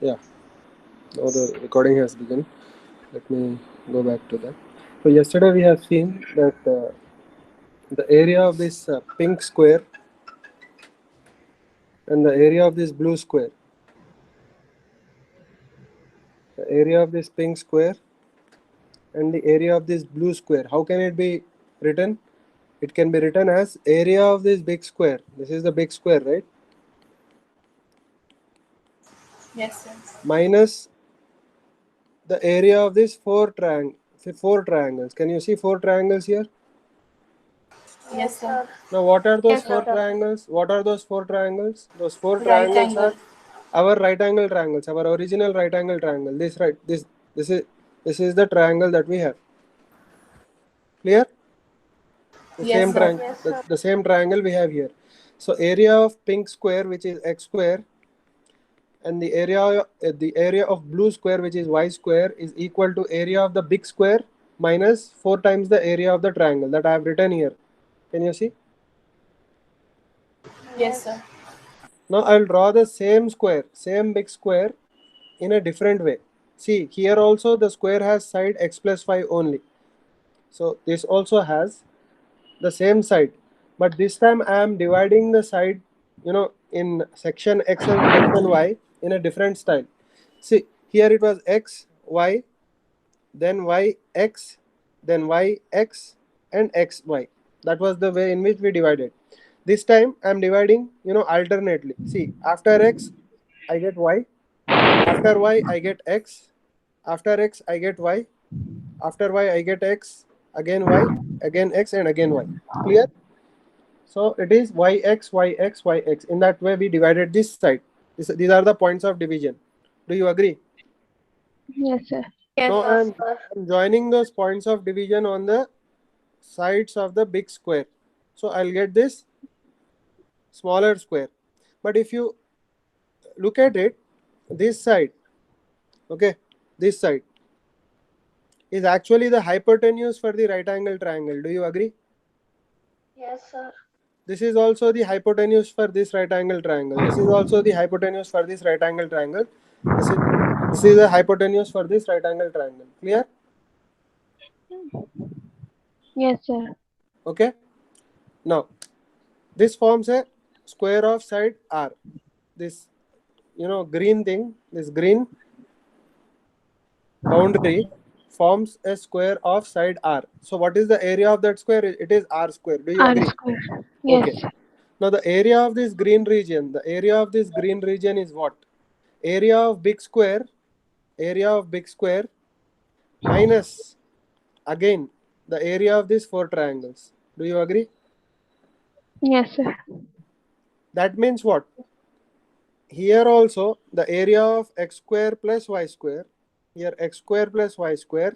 Yeah, now the recording has begun. Let me go back to that. So yesterday we have seen that the area of this pink square and the area of this blue square. The area of this pink square and the area of this blue square. How can it be written? It can be written as area of this big square. This is the big square, right? Yes, sir. Minus the area of this four triangles. Can you see four triangles here? Yes, sir. Now, what are those Yes, four sir. triangles? What are those four triangles? Those four Right triangles angle. are our right angle triangles, our original right angle triangle. This is the triangle that we have. Clear? The Yes, same sir. triangle, Yes, sir. the same triangle we have here. So area of pink square, which is x square, and the area of blue square, which is y square, is equal to area of the big square minus 4 times the area of the triangle that I have written here. Can you see? Yes, sir. Now I'll draw the same square, same big square in a different way. See, here also the square has side x plus 5 only. So this also has the same side. But this time I am dividing the side, in section x and y in a different style. See, here it was x, y, then y, x, then y, x, and x, y. That was the way in which we divided. This time I am dividing, alternately. See, after x, I get y. After y, I get x. After x, I get y. After y, I get x. Again y, again x, and again y. Clear? So it is yx, yx, yx. In that way, we divided this side. These are the points of division. Do you agree? Yes, sir. Now Yes, sir. I'm joining those points of division on the sides of the big square. So I'll get this smaller square. But if you look at it, this side, okay, this side is actually the hypotenuse for the right angle triangle. Do you agree? Yes, sir. This is also the hypotenuse for this right angle triangle. This is also the hypotenuse for this right angle triangle. This is the hypotenuse for this right angle triangle. Clear? Yes, sir. Okay. Now this forms a square of side R. This green thing, this green boundary forms a square of side R. So what is the area of that square? It is R square. Do you R agree? square. Okay. Yes. Now the area of this green region, is what? Area of big square, minus again the area of these four triangles. Do you agree? Yes, sir. That means what? Here also the area of x square plus y square, here x square plus y square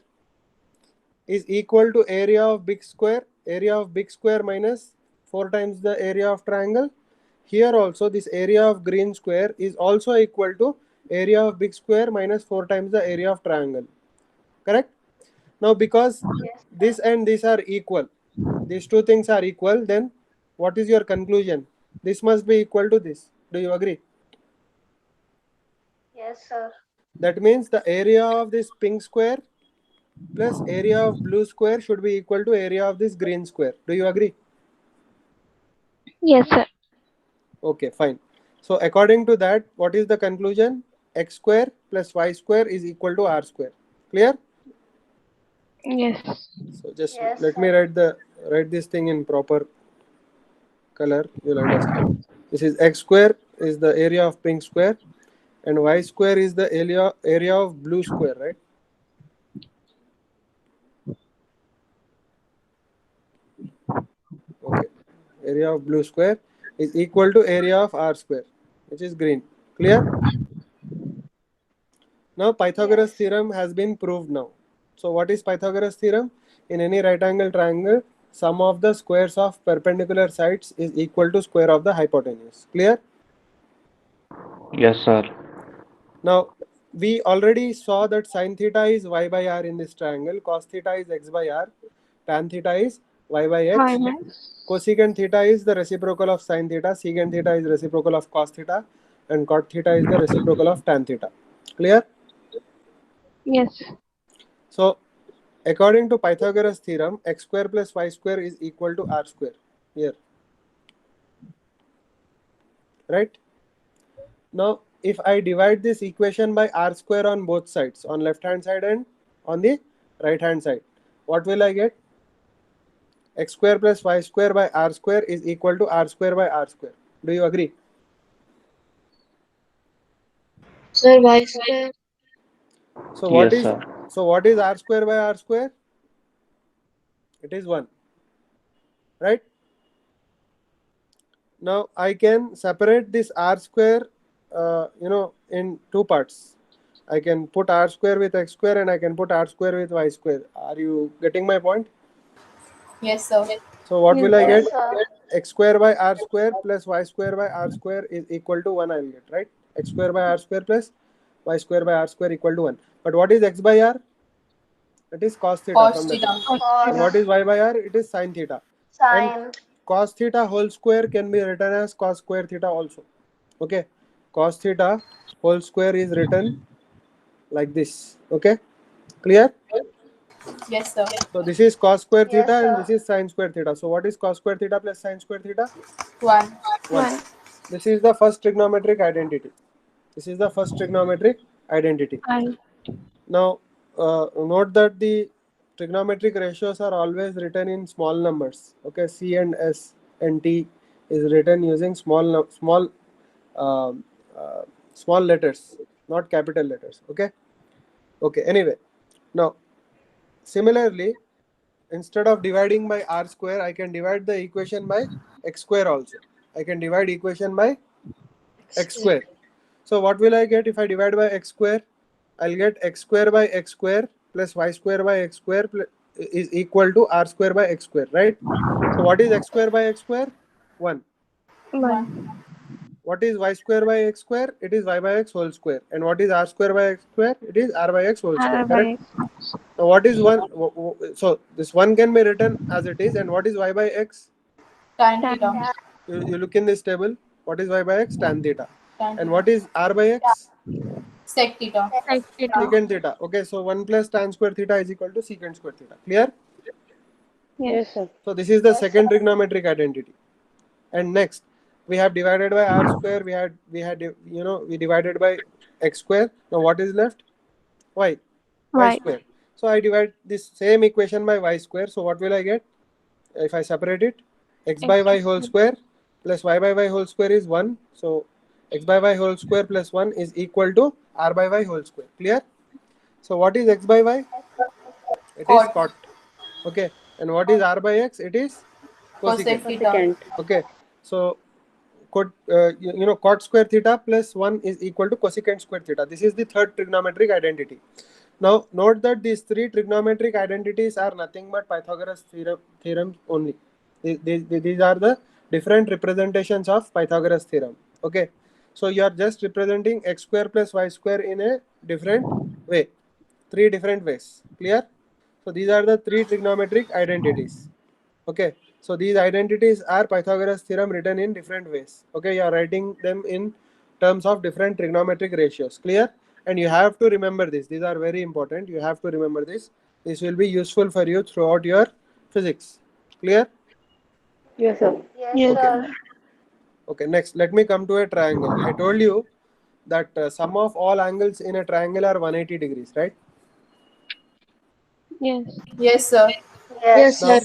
is equal to area of big square minus 4 times the area of triangle. Here also this area of green square is also equal to area of big square minus 4 times the area of triangle. Correct? Now because Yes, this and this are equal, these two things are equal, then what is your conclusion? This must be equal to this. Do you agree? yes, sir. That means the area of this pink square plus area of blue square should be equal to area of this green square. Do you agree? Yes, sir. Okay, fine. So according to that, what is the conclusion? X square plus y square is equal to r square. Clear? Yes. So just let me write this thing in proper color. You'll understand. This is x square is the area of pink square, and y square is the area of blue square, right? Okay. Area of blue square is equal to area of r square, which is green. Clear? Now Pythagoras theorem has been proved now. So what is Pythagoras theorem? In any right angle triangle, sum of the squares of perpendicular sides is equal to square of the hypotenuse. Clear? Yes, sir. Now we already saw that sine theta is y by r in this triangle, cos theta is x by r, tan theta is y by Why x, not? cosecant theta is the reciprocal of sine theta, secant theta is reciprocal of cos theta, and cot theta is the reciprocal of tan theta. Clear? Yes. So according to Pythagoras theorem, x square plus y square is equal to r square here, right? Now if I divide this equation by r square on both sides, on left hand side and on the right hand side, what will I get? X square plus y square by r square is equal to r square by r square. Do you agree? Sir, y square. So Yes, sir. what is r square by r square? It is 1, right? Now I can separate this r square in two parts. I can put r square with x square and I can put r square with y square. Are you getting my point? Yes, sir. So what will I Yes. get? X square by r square plus y square by r square is equal to 1. I'll get, right? X square by r square plus y square by r square equal to 1. But what is x by r? It is cos theta Cos from the theta. top. And what is y by r? It is sin theta. And cos theta whole square can be written as cos square theta also. Okay, cos theta whole square is written like this. Okay, clear? Yes, sir. So this is cos square theta and this is sin square theta. So what is cos square theta plus sin square theta? 1. 1. This is the first trigonometric identity. This is the first trigonometric identity. I. Now note that the trigonometric ratios are always written in small numbers. Okay, C and S and T is written using um, small letters, not capital letters. Okay. Anyway, now similarly, instead of dividing by r square, I can divide the equation by x square also. I can divide equation by x square. So what will I get if I divide by x square? I'll get x square by x square plus y square by x square is equal to r square by x square, right? So what is x square by x square? 1. 1. What is y square by x square? It is y by x whole square. And what is r square by x square? It is r by x whole square, R by correct? Now what is 1? So this 1 can be written as it is. And what is y by x? Tan Tan. theta. You look in this table. What is y by x? Tan theta. Tan And theta. what is r by x? Sec theta. Sec theta. Secant theta. Okay, so 1 plus tan square theta is equal to secant square theta. Clear? Yes. So this is the second trigonometric identity. And next, we have divided by r square. We divided by x square. Now what is left? Y Y. square. So I divide this same equation by y square. So what will I get? If I separate it, x by y whole square plus y by y whole square is 1. So x by y whole square plus 1 is equal to r by y whole square. Clear? So what is x by y? It is Cot. cot. Okay. And what is r by x? It is Cosec cosecant. theta. Okay. So cot square theta plus 1 is equal to cosecant square theta. This is the third trigonometric identity. Now note that these three trigonometric identities are nothing but Pythagoras theorem only. These are the different representations of Pythagoras theorem. Okay, so you are just representing x square plus y square in a different way, three different ways. Clear? So these are the three trigonometric identities. Okay, so these identities are Pythagoras theorem written in different ways. Okay, you are writing them in terms of different trigonometric ratios. Clear? And you have to remember this. These are very important. You have to remember this. This will be useful for you throughout your physics. Clear? Yes, Okay. sir. Okay, next let me come to a triangle. I told you that sum of all angles in a triangle are 180 degrees, right? Yes. Yes, sir.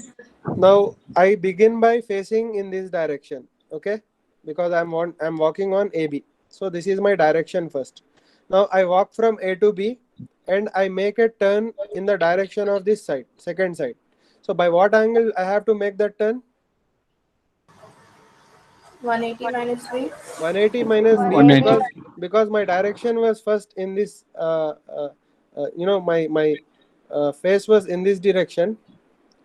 Now I begin by facing in this direction. Okay, because I'm walking on AB. So this is my direction first. Now I walk from A to B and I make a turn in the direction of this side, second side. So by what angle I have to make that turn? 180 minus 3. 180 minus B 180. because my direction was first in this my face was in this direction.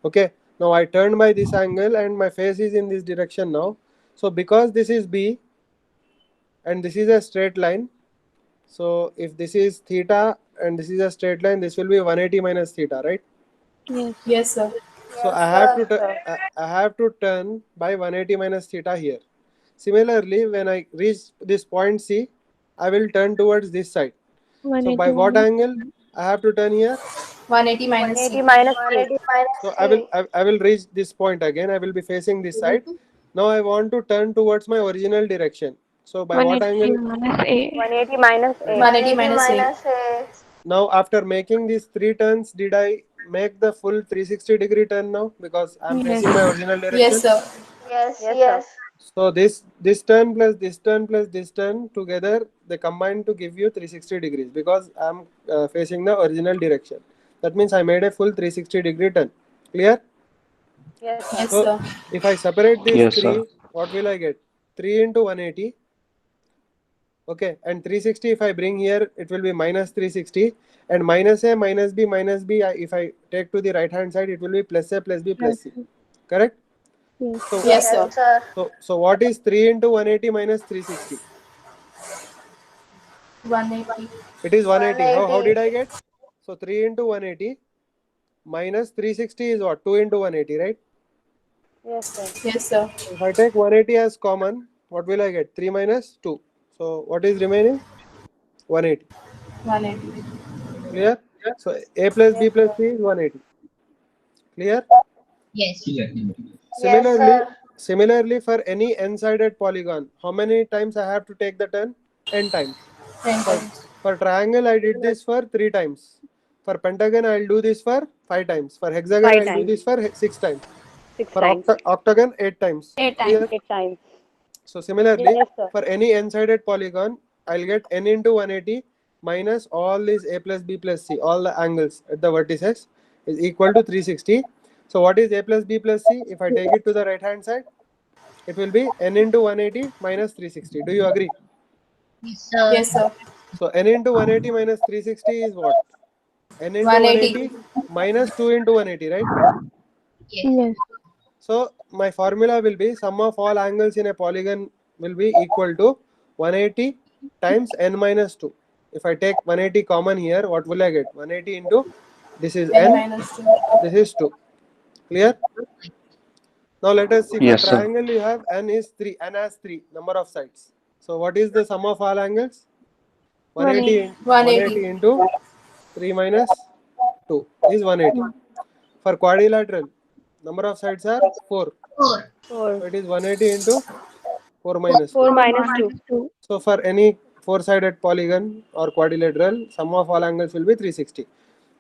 Okay, now I turned by this angle and my face is in this direction now. So because this is B and this is a straight line, so if this is theta and this is a straight line, this will be 180 minus theta, right? Yes. Yes, sir. So I have to turn by 180 minus theta here. Similarly, when I reach this point C, I will turn towards this side. So by what angle I have to turn here? 180 minus 180 C. minus 180 minus So C. I will reach this point again. I will be facing this side. Now I want to turn towards my original direction. So by what 180 angle? minus A. 180 minus A. 180 minus A. A. Now after making these 3 turns, did I make the full 360-degree turn now? Because I'm Yes. facing my original direction. Yes, sir. Yes. So this turn plus this turn plus this turn together, they combine to give you 360 degrees because I'm facing the original direction. That means I made a full 360-degree turn. Clear? Yes, sir. Yes, So sir. if I separate these Yes, three, sir. what will I get? 3 into 180. Okay, and 360 if I bring here, it will be minus 360. And minus A, minus B, if I take to the right hand side, it will be plus A, plus B, plus C. Correct? Yes. So, Yes, sir. Yes, sir. so what is 3 into 180 minus 360? 180. It is 180. How 180. did I get? So 3 into 180 minus 360 is what? 2 into 180, right? Yes, sir. Yes, sir. If I take 180 as common, what will I get? 3 minus 2. So what is remaining? 180. 180. Clear? So A plus B plus C is 180. Clear? Yes. Similarly, sir. similarly for any n-sided polygon, how many times I have to take the turn? N times. 10 For, times. for triangle, I did this for 3 times. For pentagon, I'll do this for 5 times. For hexagon, 5 I'll do times. this for 6 times. 6 For times. octagon, 8 times. 8 Clear? times. 8 times. So similarly, Yes, sir. for any n-sided polygon, I'll get n into 180 minus all these a plus b plus c, all the angles at the vertices is equal to 360. So what is a plus b plus c? If I take it to the right hand side, it will be n into 180 minus 360. Do you agree? Yes, sir. So n into 180 minus 360 is what? N into 180. 180 minus 2 into 180, right? Yes. So my formula will be sum of all angles in a polygon will be equal to 180 times n minus 2. If I take 180 common here, what will I get? 180 into this is N n, minus 2. this is 2. Clear? Now let us see. For Yes, sir. triangle you have n is 3. N has 3 number of sides. So what is the sum of all angles? 180, 180 into 3 minus 2 is 180. For quadrilateral, number of sides are 4. 4. So it is 180 into 4 minus 2. 4 minus 2. So for any 4-sided polygon or quadrilateral, sum of all angles will be 360.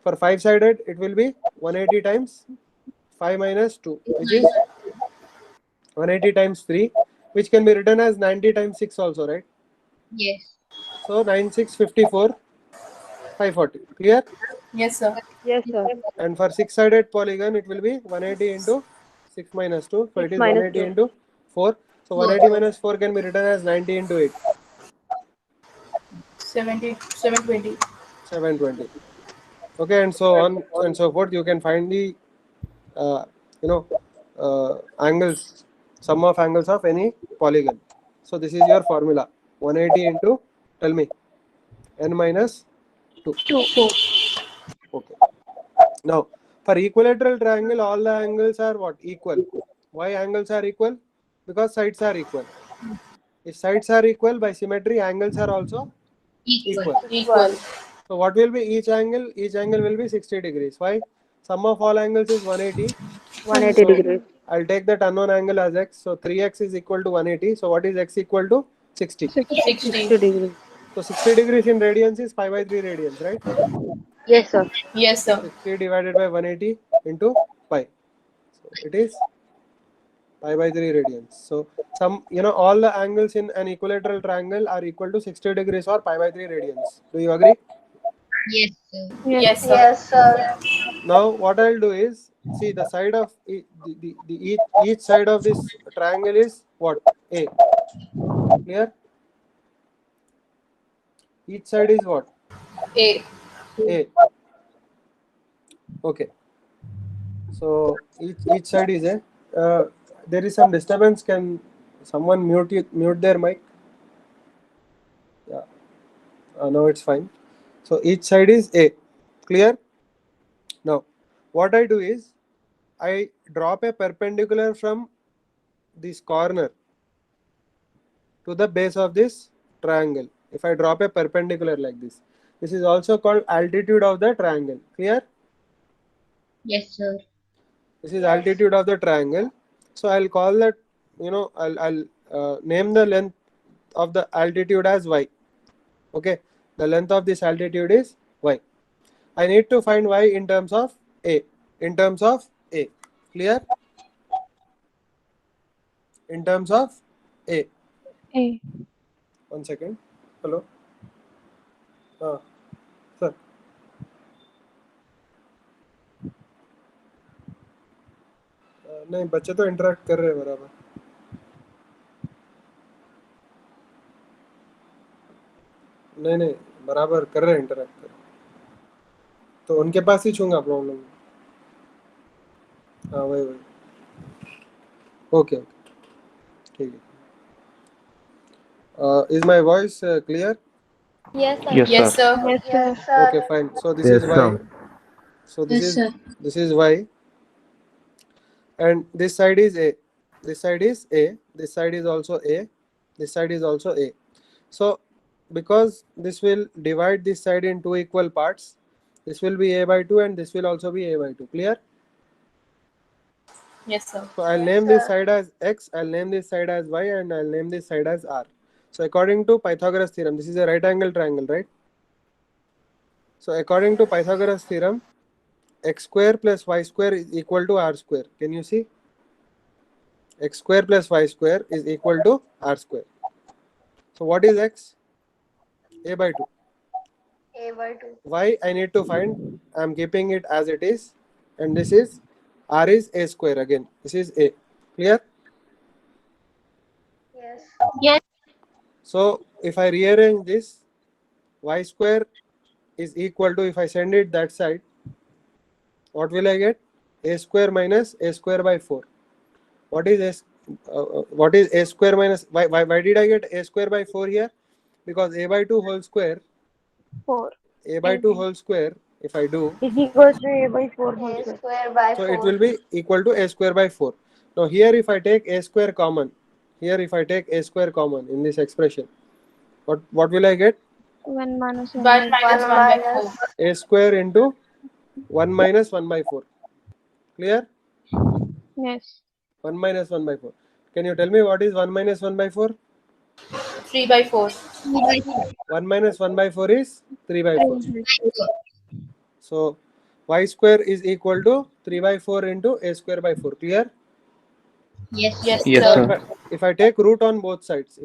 For 5-sided, it will be 180 times 5 minus 2, which is 180 times 3, which can be written as 90 times 6 also, right? Yes. So 9654, 540. Clear? Yes, sir. Yes, sir. And for 6-sided polygon, it will be 180 into 6 minus 2. So it 6 is minus 180 2. into 4. So 180 minus 4 can be written as 90 into 8. 720. 720. Okay, and so on and so forth. You can find the angles, sum of angles of any polygon. So this is your formula. 180 into, tell me, n minus 2. 2. Okay. Now for equilateral triangle, all the angles are what? Equal. Why angles are equal? Because sides are equal. If sides are equal, by symmetry, angles are also equal. So what will be each angle? Each angle will be 60 degrees. Why? Sum of all angles is 180. 180 So degrees. I'll take that unknown angle as x. So 3x is equal to 180. So what is x equal to? 60. 60 degrees. So 60 degrees in radians is pi by 3 radians, right? Yes, sir. Yes, sir. 60 divided by 180 into pi. So it is pi by 3 radians. So all the angles in an equilateral triangle are equal to 60 degrees or pi by 3 radians. Do you agree? Yes, Yes. sir. Yes, sir. Now what I'll do is, see the side of each side of this triangle is what? A. Clear? Each side is what? A. A. Okay. So each side is A. There is some disturbance. Can someone mute their mic? Yeah. No, it's fine. So each side is A. Clear? Now what I do is, I drop a perpendicular from this corner to the base of this triangle. If I drop a perpendicular like this, This is also called altitude of the triangle. Clear? Yes, sir. This is Yes. altitude of the triangle. So I'll call that, I'll name the length of the altitude as y. Okay, the length of this altitude is y. I need to find y in terms of a. In terms of a. Clear? In terms of a. A. 1 second. Hello. Sir. नहीं, बच्चे तो interact कर रहे हैं बराबर. नहीं बराबर कर रहे हैं, इंटरेक्ट कर. तो उनके पास ही छूंगा प्रॉब्लम. हाँ वही. ओके ठीक है. Is my voice clear? Yes, sir. Yes, Yes, sir. sir. Yes, sir. Yes, sir. Okay, fine. So this Yes, is y. sir. So Yes, sir. this is y, and this side is a. This side is a. This side is also a. This side is also a. So because this will divide this side in two equal parts, this will be a by 2 and this will also be a by 2. Clear? Yes, sir. So I'll Yes, name this sir. side as x, I'll name this side as y, and I'll name this side as r. So according to Pythagoras theorem, this is a right angle triangle, right? So according to Pythagoras theorem, x square plus y square is equal to r square. Can you see? X square plus y square is equal to r square. So what is x? A by 2. A by 2. Y I need to find. I'm keeping it as it is, and this is r is a square again. This is a. Clear? Yes. Yes. So if I rearrange this, y square is equal to, if I send it that side, what will I get? A square minus a square by 4. What is what is a square minus, why did I get a square by 4 here? Because a by 2 whole square, 4 a by 2 whole square, if I do, is equals to A by 4 whole A square. square by so 4. it will be equal to a square by 4. Now here if I take a square common, here if I take a square common in this expression, what will I get? 1 minus 1 1 by minus 1 1 by minus 4. A square into 1 minus 1 by 4. Clear? 4. Yes. 1 minus 1 by 4. Can you tell me what is 1 minus 1 by 4? 3 by 4. 1 minus 1 by 4 is 3 by 4. 3. So y square is equal to 3 by 4 into a square by 4. Clear? Yes, yes, Yes, sir. sir. If I take root on both sides,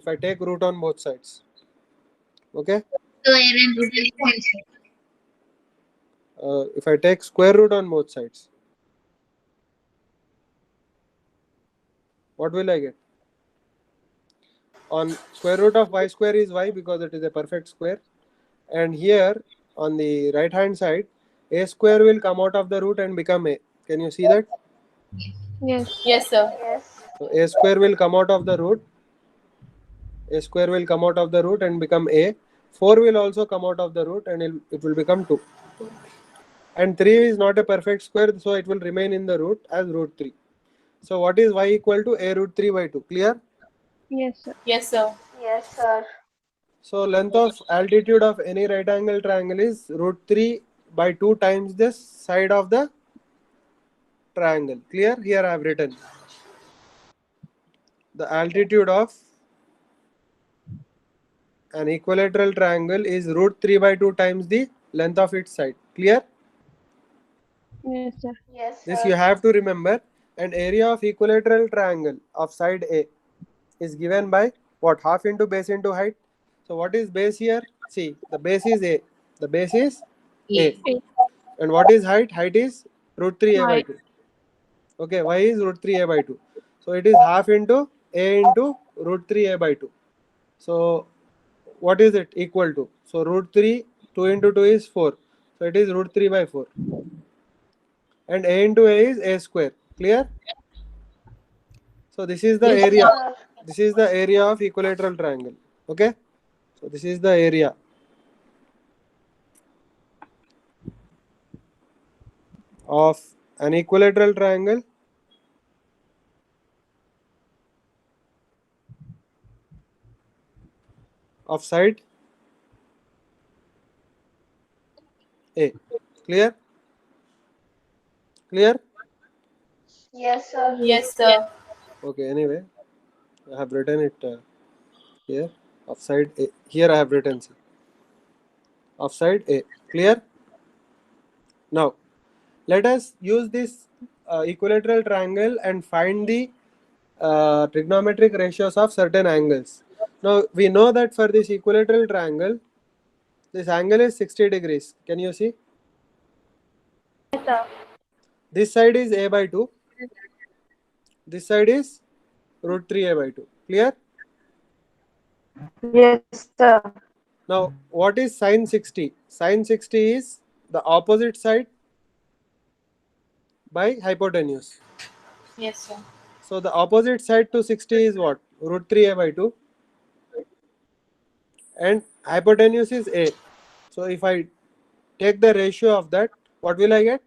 okay? So Aaron root is cancelled. If I take square root on both sides, what will I get? On square root of y square is y because it is a perfect square, and here on the right hand side, a square will come out of the root and become a. Can you see that? Yes. Yes, sir. yes. So a square will come out of the root. A square will come out of the root and become a. 4 will also come out of the root and it will become 2. And 3 is not a perfect square, so it will remain in the root as root 3. So what is y equal to? A root 3 by 2. Clear? Yes, sir. Yes, sir. Yes, sir. So length of altitude of any right angle triangle is root 3 by 2 times the side of the triangle. Clear? Here I have written. The altitude of an equilateral triangle is root 3 by 2 times the length of its side. Clear? Yes, sir. Yes, This sir. you have to remember. An area of equilateral triangle of side A is given by what? Half into base into height. So what is base here? See, the base is A. The base is A. And what is height? Height is root 3 A by Height. 2. Okay, y is root 3 A by 2. So it is half into A into root 3 A by 2. So what is it equal to? So root 3, 2 into 2 is 4. So it is root 3 by 4. And A into A is A square. Clear? So this is the Yes, area. sir. This is the area of equilateral triangle. Okay? So this is the area of an equilateral triangle of side A. Clear? Clear? Yes, sir. Yes, sir. Okay, anyway, I have written it here. Offside A. Here I have written C. Offside A. Clear? Now, let us use this equilateral triangle and find the trigonometric ratios of certain angles. Now, we know that for this equilateral triangle, this angle is 60 degrees. Can you see? Yes, sir. This side is A by 2. This side is root 3 A by 2. Clear? Yes, sir. Now, what is sine 60? Sine 60 is the opposite side by hypotenuse. Yes, sir. So, the opposite side to 60 is what? Root 3 A by 2. And hypotenuse is A. So, if I take the ratio of that, what will I get?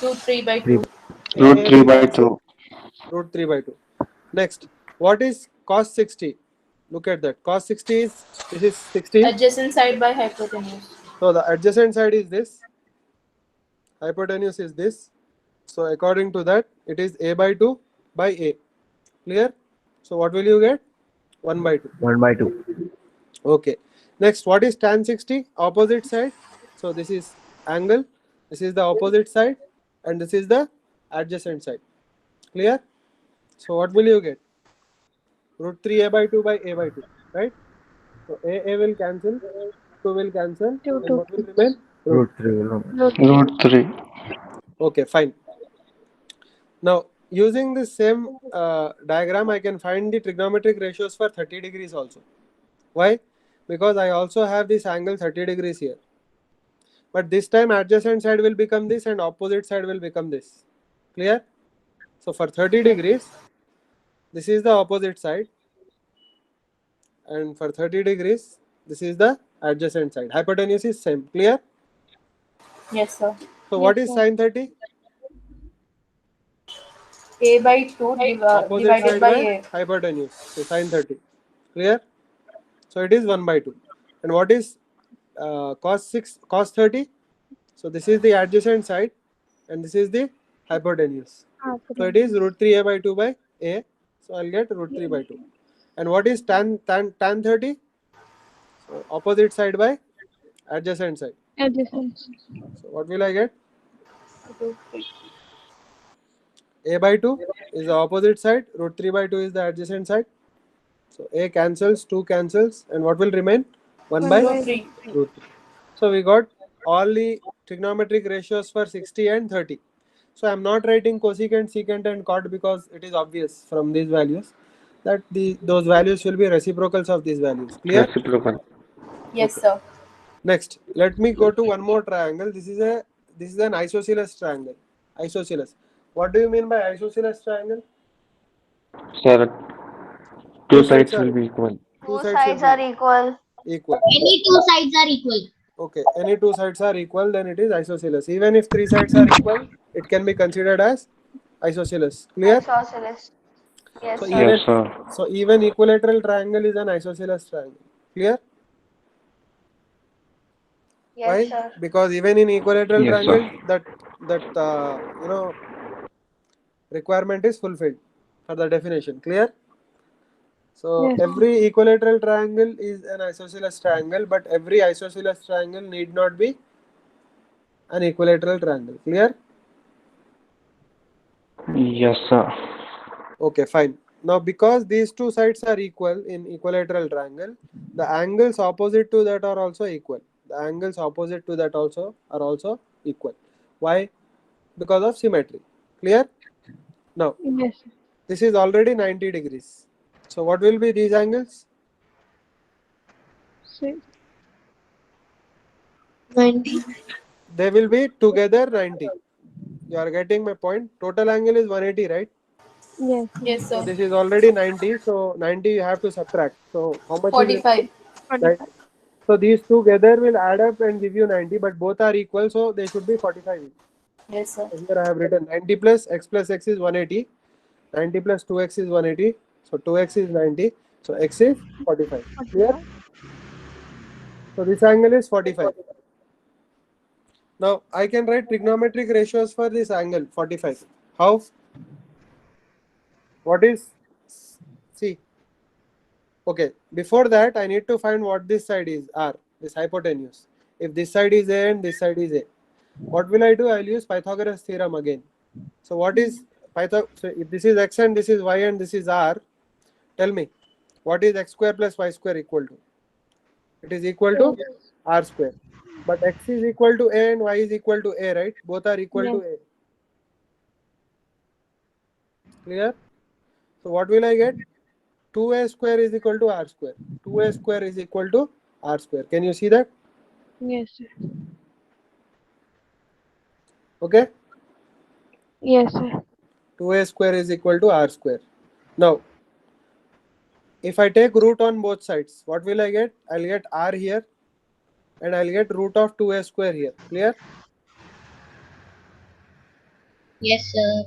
Root 3 by 2. Root A 3 will by cancel 2. root 3 by 2. Next, what is cos 60? Look at that. Cos 60 is, this is 60. Adjacent side by hypotenuse. So, the adjacent side is this. Hypotenuse is this. So, according to that, it is A by 2 by A. Clear? So, what will you get? 1 by 2. 1 by 2. Okay. Next, what is tan 60? Opposite side. So, this is angle. This is the opposite side. And this is the adjacent side. Clear? So, what will you get? Root 3 A by 2 by A by 2. Right? So, A will cancel. 2 will cancel. Two, And two. what will remain? Root 3 will Root 3. Okay, fine. Now, using this same diagram, I can find the trigonometric ratios for 30 degrees also. Why? Because I also have this angle 30 degrees here. But this time adjacent side will become this and opposite side will become this. Clear? So for 30 degrees, this is the opposite side. And for 30 degrees, this is the adjacent side. Hypotenuse is same. Clear? Yes, sir. So what Yes, is sir. sine 30? A by 2 Opposite divided side by by A. hypotenuse. So sine 30. Clear? So it is 1 by 2. And what is cos 30? So this is the adjacent side and this is the hypotenuse. So it is root 3 A by 2 by A. So I'll get root 3 by 2. And what is tan 30? So opposite side by adjacent side. Adjacent. So what will I get? Root 3. A by 2 is the opposite side. Root 3 by 2 is the adjacent side. So A cancels, 2 cancels. And what will remain? 1 by Root 3. root 3. So we got all the trigonometric ratios for 60 and 30. So I'm not writing cosecant, secant and cot because it is obvious from these values that those values will be reciprocals of these values. Clear? Reciprocal. Yes, Okay. sir. Next, let me go to one more triangle. This is an isosceles triangle. Isosceles. What do you mean by isosceles triangle? Sir, Two two sides are will be equal. Two sides sides will are be equal. equal. Any two sides are equal. Okay, any two sides are equal, then it is isosceles. Even if three sides are equal, it can be considered as isosceles. Clear? Isosceles. Yes, So sir. even Yes, sir. so even equilateral triangle is an isosceles triangle. Clear? Yes, Why? sir. Because even in equilateral Yes, triangle, sir. that requirement is fulfilled for the definition. Clear? So Yes. every equilateral triangle is an isosceles triangle, but every isosceles triangle need not be an equilateral triangle. Clear? Yes, sir. Okay, fine. Now because these two sides are equal in equilateral triangle, the angles opposite to that are also equal. The angles opposite to that also are also equal. Why? Because of symmetry. Clear? Now Yes, sir. this is already 90 degrees. So what will be these angles? Six. 90. They will be together 90. You are getting my point. Total angle is 180, right? Yes. Yes, So sir. this is already 90. So 90 you have to subtract. So how much is it? 45. right? So these two together will add up and give you 90, but both are equal, so they should be 45 each. Yes, sir. So here I have written 90 plus x is 180. 90 plus 2x is 180. So 2x is 90. So x is 45. Clear? So this angle is 45. Now I can write trigonometric ratios for this angle 45. How? What is? See. Okay. Before that, I need to find what this side is, r, this hypotenuse. If this side is a and this side is a, what will I do? I'll use Pythagoras theorem again. So what is So if this is x and this is y and this is r, tell me, what is x square plus y square equal to? It is equal to r square. But x is equal to a and y is equal to a, right? Both are equal to a. Clear? So what will I get? 2a square is equal to r square. 2a square is equal to r square. Can you see that? Yes, sir. Okay? Yes, sir. 2a square is equal to r square. Now, if I take root on both sides, what will I get? I'll get r here and I'll get root of 2a square here. Clear? Yes, sir.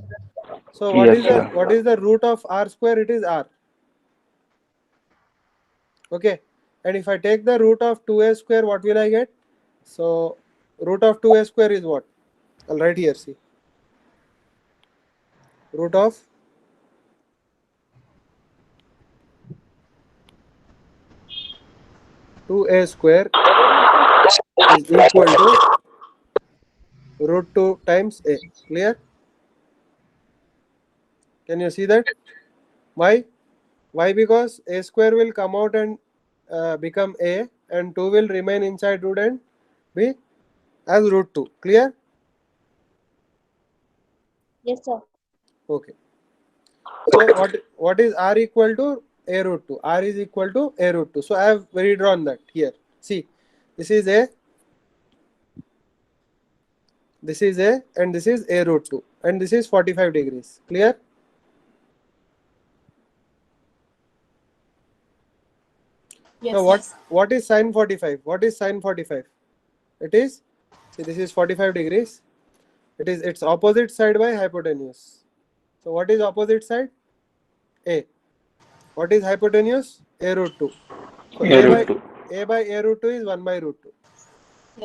So Yes, sir. what is the root of r square? It is r. Okay. And if I take the root of 2a square, what will I get? So root of 2a square is what? I'll write here, see. Root of two a square is equal to root 2 times a. Clear? Can you see that? Why? Why? Because a square will come out and become a, and 2 will remain inside root and be as root 2. Clear? Yes, sir. Okay. So what is r equal to? A root 2. R is equal to a root 2. So I have redrawn that here. See, this is a, and this is a root 2, and this is 45 degrees. Clear? Yes, Now yes. what is sine 45? What is sine 45? It is, see, this is 45 degrees. It is its opposite side by hypotenuse. So what is opposite side? A. What is hypotenuse? A root 2. So A root 2. a by a root 2 is 1 by root 2. Yes.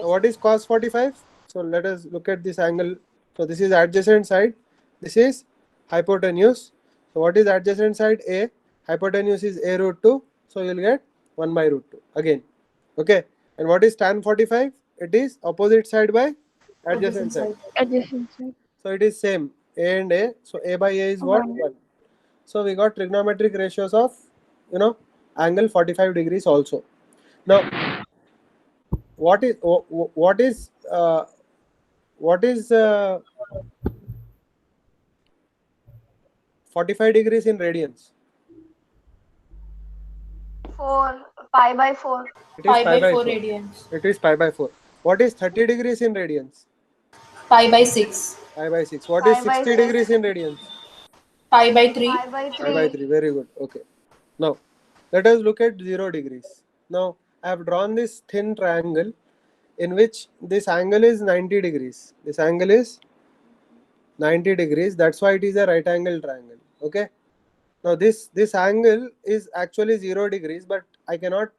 Now what is cos 45? So let us look at this angle. So this is adjacent side. This is hypotenuse. So what is adjacent side? A. Hypotenuse is a root 2. So you will get 1 by root 2 again. Okay. And what is tan 45? It is opposite side by adjacent side. Adjacent side. So it is same, a and a. So a by a is what? 1. So we got trigonometric ratios of, angle 45 degrees also. Now, what is 45 degrees in radians? 4 pi by 4. It is Pi by 4 4. radians. It is pi by 4. What is 30 degrees in radians? Pi by 6. Pi by 6. What Pi is by 60 6. degrees in radians? Pi by 3. Pi by Pi by 3. 3. Very good. Okay. Now, let us look at 0 degrees. Now, I have drawn this thin triangle in which this angle is 90 degrees. This angle is 90 degrees. That's why it is a right angle triangle. Okay. Now, this angle is actually 0 degrees, but I cannot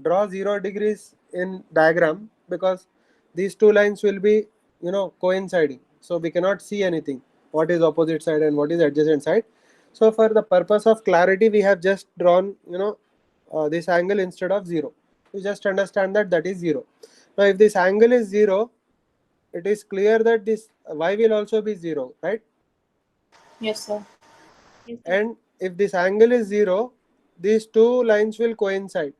draw 0 degrees in diagram because these two lines will be, coinciding. So we cannot see anything. What is opposite side and what is adjacent side. So for the purpose of clarity, we have just drawn, this angle instead of 0. You just understand that is 0. Now, if this angle is 0, it is clear that this y will also be 0, right? Yes, sir. And if this angle is 0, these two lines will coincide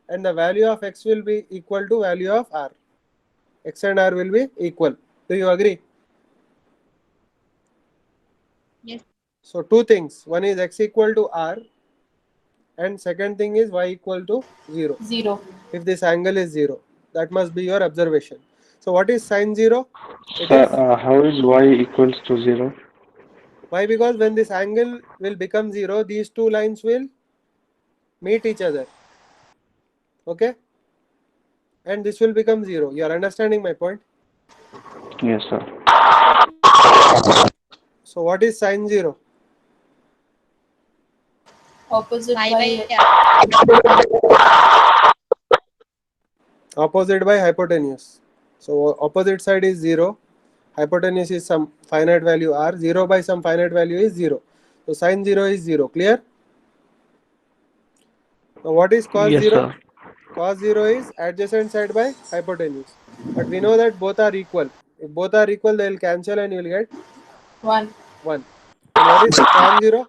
and the value of x will be equal to value of r. X and r will be equal. Do you agree? Yes. So two things. One is x equal to r and second thing is y equal to 0. 0. If this angle is 0, that must be your observation. So what is sine 0? It Sir, is how is y equals to 0? why? Because when this angle will become 0, these two lines will meet each other. Okay? And this will become 0. You are understanding my point? Yes, sir. So what is sine 0? Opposite Pi by by Opposite by hypotenuse. So opposite side is 0. Hypotenuse is some finite value r. 0 by some finite value is 0. So sine 0 is 0. Clear? Now what is cos Yes, 0? sir. Cos 0 is adjacent side by hypotenuse. But we know that both are equal. If both are equal, they will cancel and you will get 1. 1. And what is tan 0?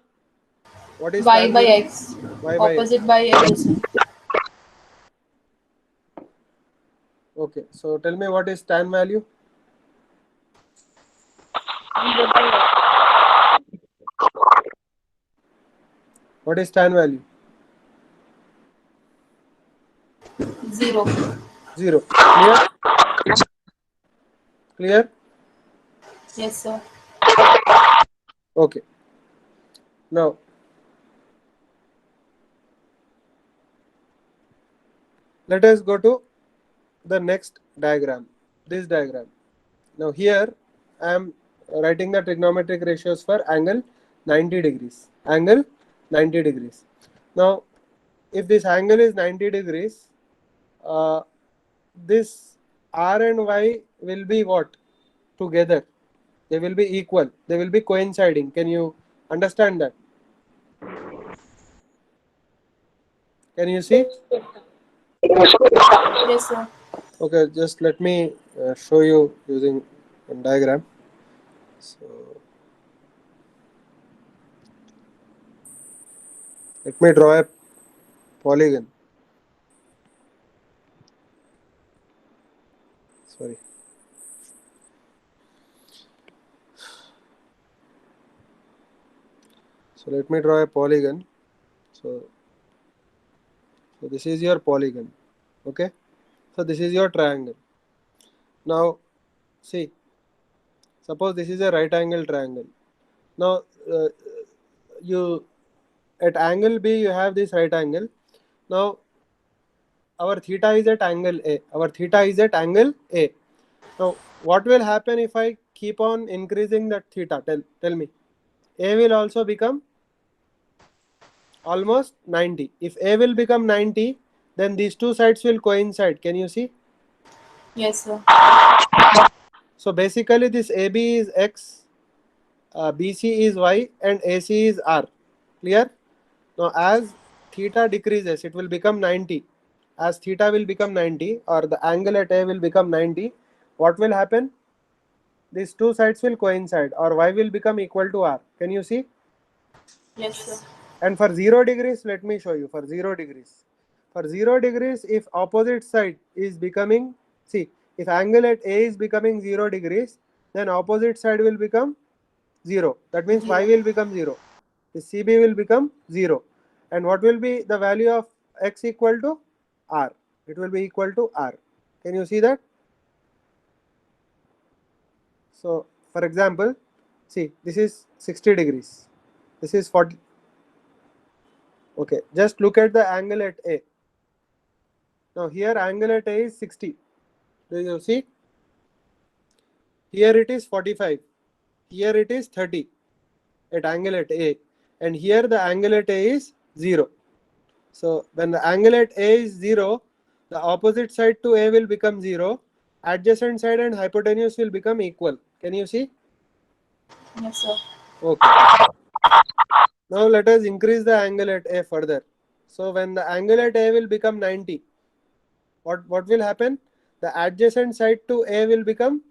What is Y tan by 0? x. Y by x. Opposite by adjacent. Okay, so tell me what is tan value? 0 by x. What is tan value? 0. 0. Clear? Clear? Yes, sir. Okay. Now, let us go to the next diagram. This diagram. Now here I am writing the trigonometric ratios for angle 90 degrees. Angle 90 degrees. Now, if this angle is 90 degrees, this r and y will be what? Together. They will be equal. They will be coinciding. Can you understand that? Can you see? Yes, sir. Okay, just let me show you using a diagram. So let me draw a polygon. Sorry. So let me draw a polygon. So this is your polygon. Okay. So this is your triangle. Now see, suppose this is a right angle triangle. Now you at angle B you have this right angle. Now our theta is at angle A. Our theta is at angle A. Now what will happen if I keep on increasing that theta? Tell me. A will also become almost 90. If A will become 90, then these two sides will coincide. Can you see? Yes, sir. So basically this AB is X, BC is Y and AC is R. Clear? Now as theta decreases, it will become 90. As theta will become 90 or the angle at A will become 90, what will happen? These two sides will coincide or Y will become equal to R. Can you see? Yes, sir. And for 0 degrees, let me show you for 0 degrees. For 0 degrees, if opposite side is becoming, see, if angle at A is becoming 0 degrees, then opposite side will become 0. That means Y will become 0. The CB will become 0. And what will be the value of X equal to R? It will be equal to R. Can you see that? So, for example, see, this is 60 degrees. This is 40. Okay, just look at the angle at A. Now here angle at A is 60. Do you see? Here it is 45. Here it is 30 at angle at A. And here the angle at A is 0. So when the angle at A is 0, the opposite side to A will become 0. Adjacent side and hypotenuse will become equal. Can you see? Yes, sir. Okay. Now let us increase the angle at A further. So when the angle at A will become 90, what will happen? The adjacent side to A will become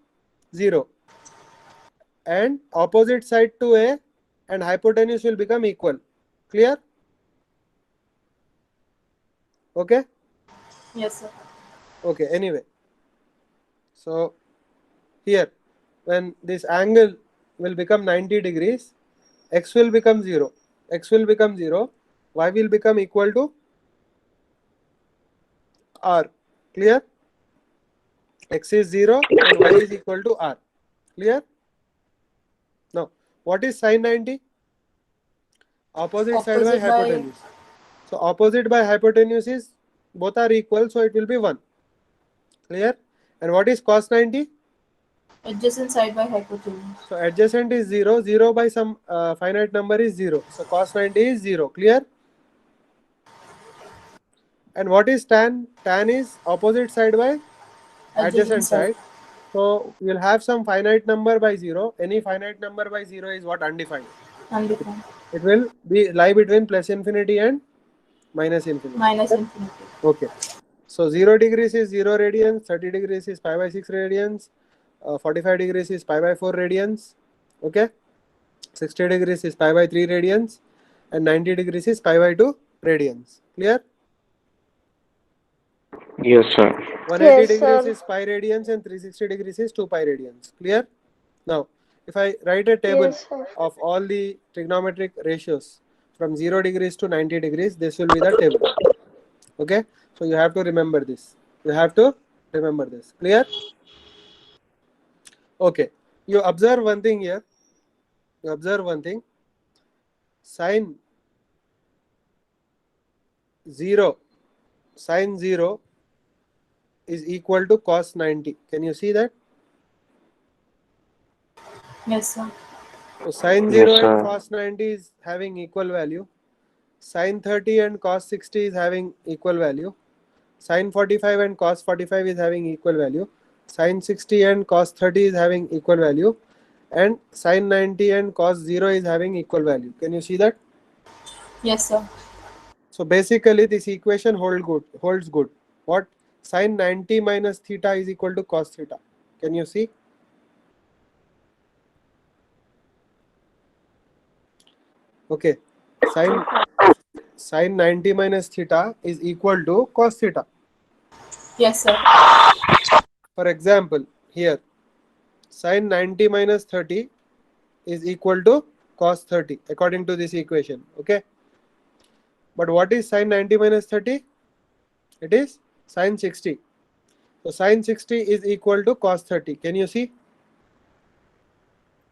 0 and opposite side to A and hypotenuse will become equal. Clear? Okay? Yes, sir. Okay, anyway. So here when this angle will become 90 degrees, X will become 0. X will become 0. Y will become equal to R. Clear? X is 0 and Y is equal to R. Clear? Now, what is sine 90? Opposite side by Opposite by hypotenuse. So opposite by hypotenuse is both are equal, so it will be 1. Clear? And what is cos 90? adjacent side by hypotenuse. So adjacent is 0. 0 by some finite number is 0. So cos 90 is 0. Clear? And what is tan? Tan is opposite side by adjacent side. So you'll have some finite number by 0. Any finite number by 0 is what? Undefined. Undefined. It will be lie between plus infinity and minus infinity. Minus infinity. Okay. So 0 degrees is 0 radians, 30 degrees is pi by 6 radians, 45 degrees is pi by 4 radians. Okay. 60 degrees is pi by 3 radians, and 90 degrees is pi by 2 radians. Clear? Yes, sir. 180 Yes, degrees sir. is pi radians and 360 degrees is 2 pi radians. Clear? Now, if I write a table Yes, sir. of all the trigonometric ratios from 0 degrees to 90 degrees, this will be the table. Okay? So you have to remember this. You have to remember this. Clear? Okay. You observe one thing here. You observe one thing. Sine 0 is equal to cos 90. Can you see that? Yes, sir. So sine Yes, 0 and sir. cos 90 is having equal value. Sine 30 and cos 60 is having equal value. Sine 45 and cos 45 is having equal value. Sine 60 and cos 30 is having equal value. And sine 90 and cos 0 is having equal value. Can you see that? Yes, sir. So basically this equation holds good. What? Sine 90 minus theta is equal to cos theta. Can you see? Okay. Sine 90 minus theta is equal to cos theta. Yes, sir. For example, here sine 90 minus 30 is equal to cos 30 according to this equation. Okay. But what is sine 90 minus 30? It is sine 60. So sine 60 is equal to cos 30. Can you see?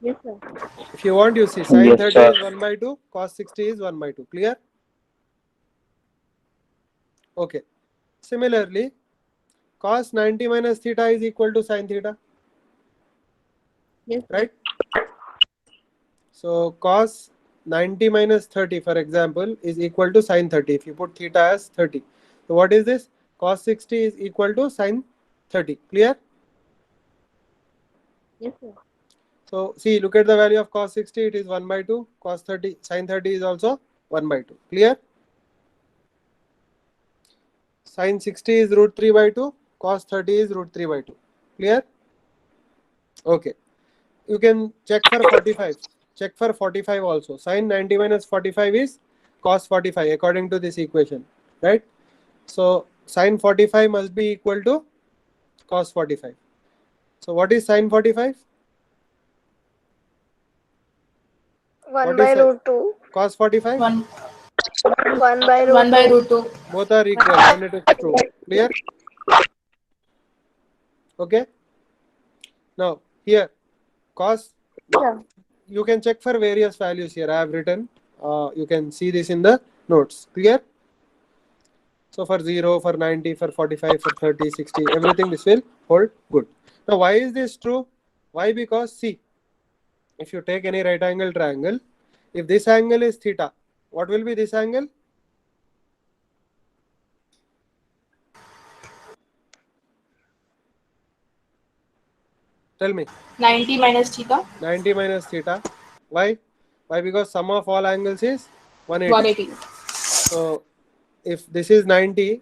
Yes, sir. If you want, you see sine Yes, 30 sir. is 1 by 2, cos 60 is 1 by 2. Clear? Okay. Similarly, cos 90 minus theta is equal to sine theta. Yes, sir. Right? So cos 90 minus 30, for example, is equal to sine 30. If you put theta as 30. So what is this? Cos 60 is equal to sine 30. Clear? Yes, sir. So see, look at the value of cos 60. It is 1 by 2. Cos 30, sine 30 is also 1 by 2. Clear? Sine 60 is root 3 by 2. Cos 30 is root 3 by 2. Clear? Okay. You can check for 45. Check for 45 also. Sine 90 minus 45 is cos 45 according to this equation. Right? So sine 45 must be equal to cos 45. So what is sine 45? 1 What by is root 2. cos 45? 1 1 by root 1 by 2. root 2. Both are equal and it is true. Clear? Okay. Now here cos, Yeah. you can check for various values here. I have written. You can see this in the notes. Clear? So for 0, for 90, for 45, for 30, 60, everything this will hold good. Now why is this true? Why? Because see, if you take any right angle triangle, if this angle is theta, what will be this angle? Tell me. 90 minus theta. 90 minus theta. Why? Why? Because sum of all angles is 180. 180. So if this is 90,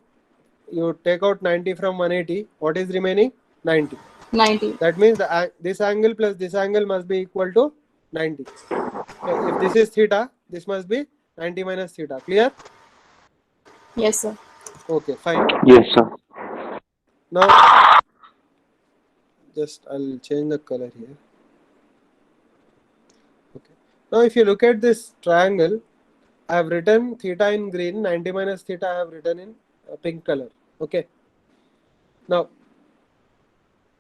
you take out 90 from 180. What is remaining? 90. 90. That means this angle plus this angle must be equal to 90. So if this is theta, this must be 90 minus theta. Clear? Yes, sir. Okay, fine. Yes, sir. Now, just I'll change the color here. Okay. Now, if you look at this triangle, I have written theta in green, 90 minus theta I have written in pink color. Okay. Now,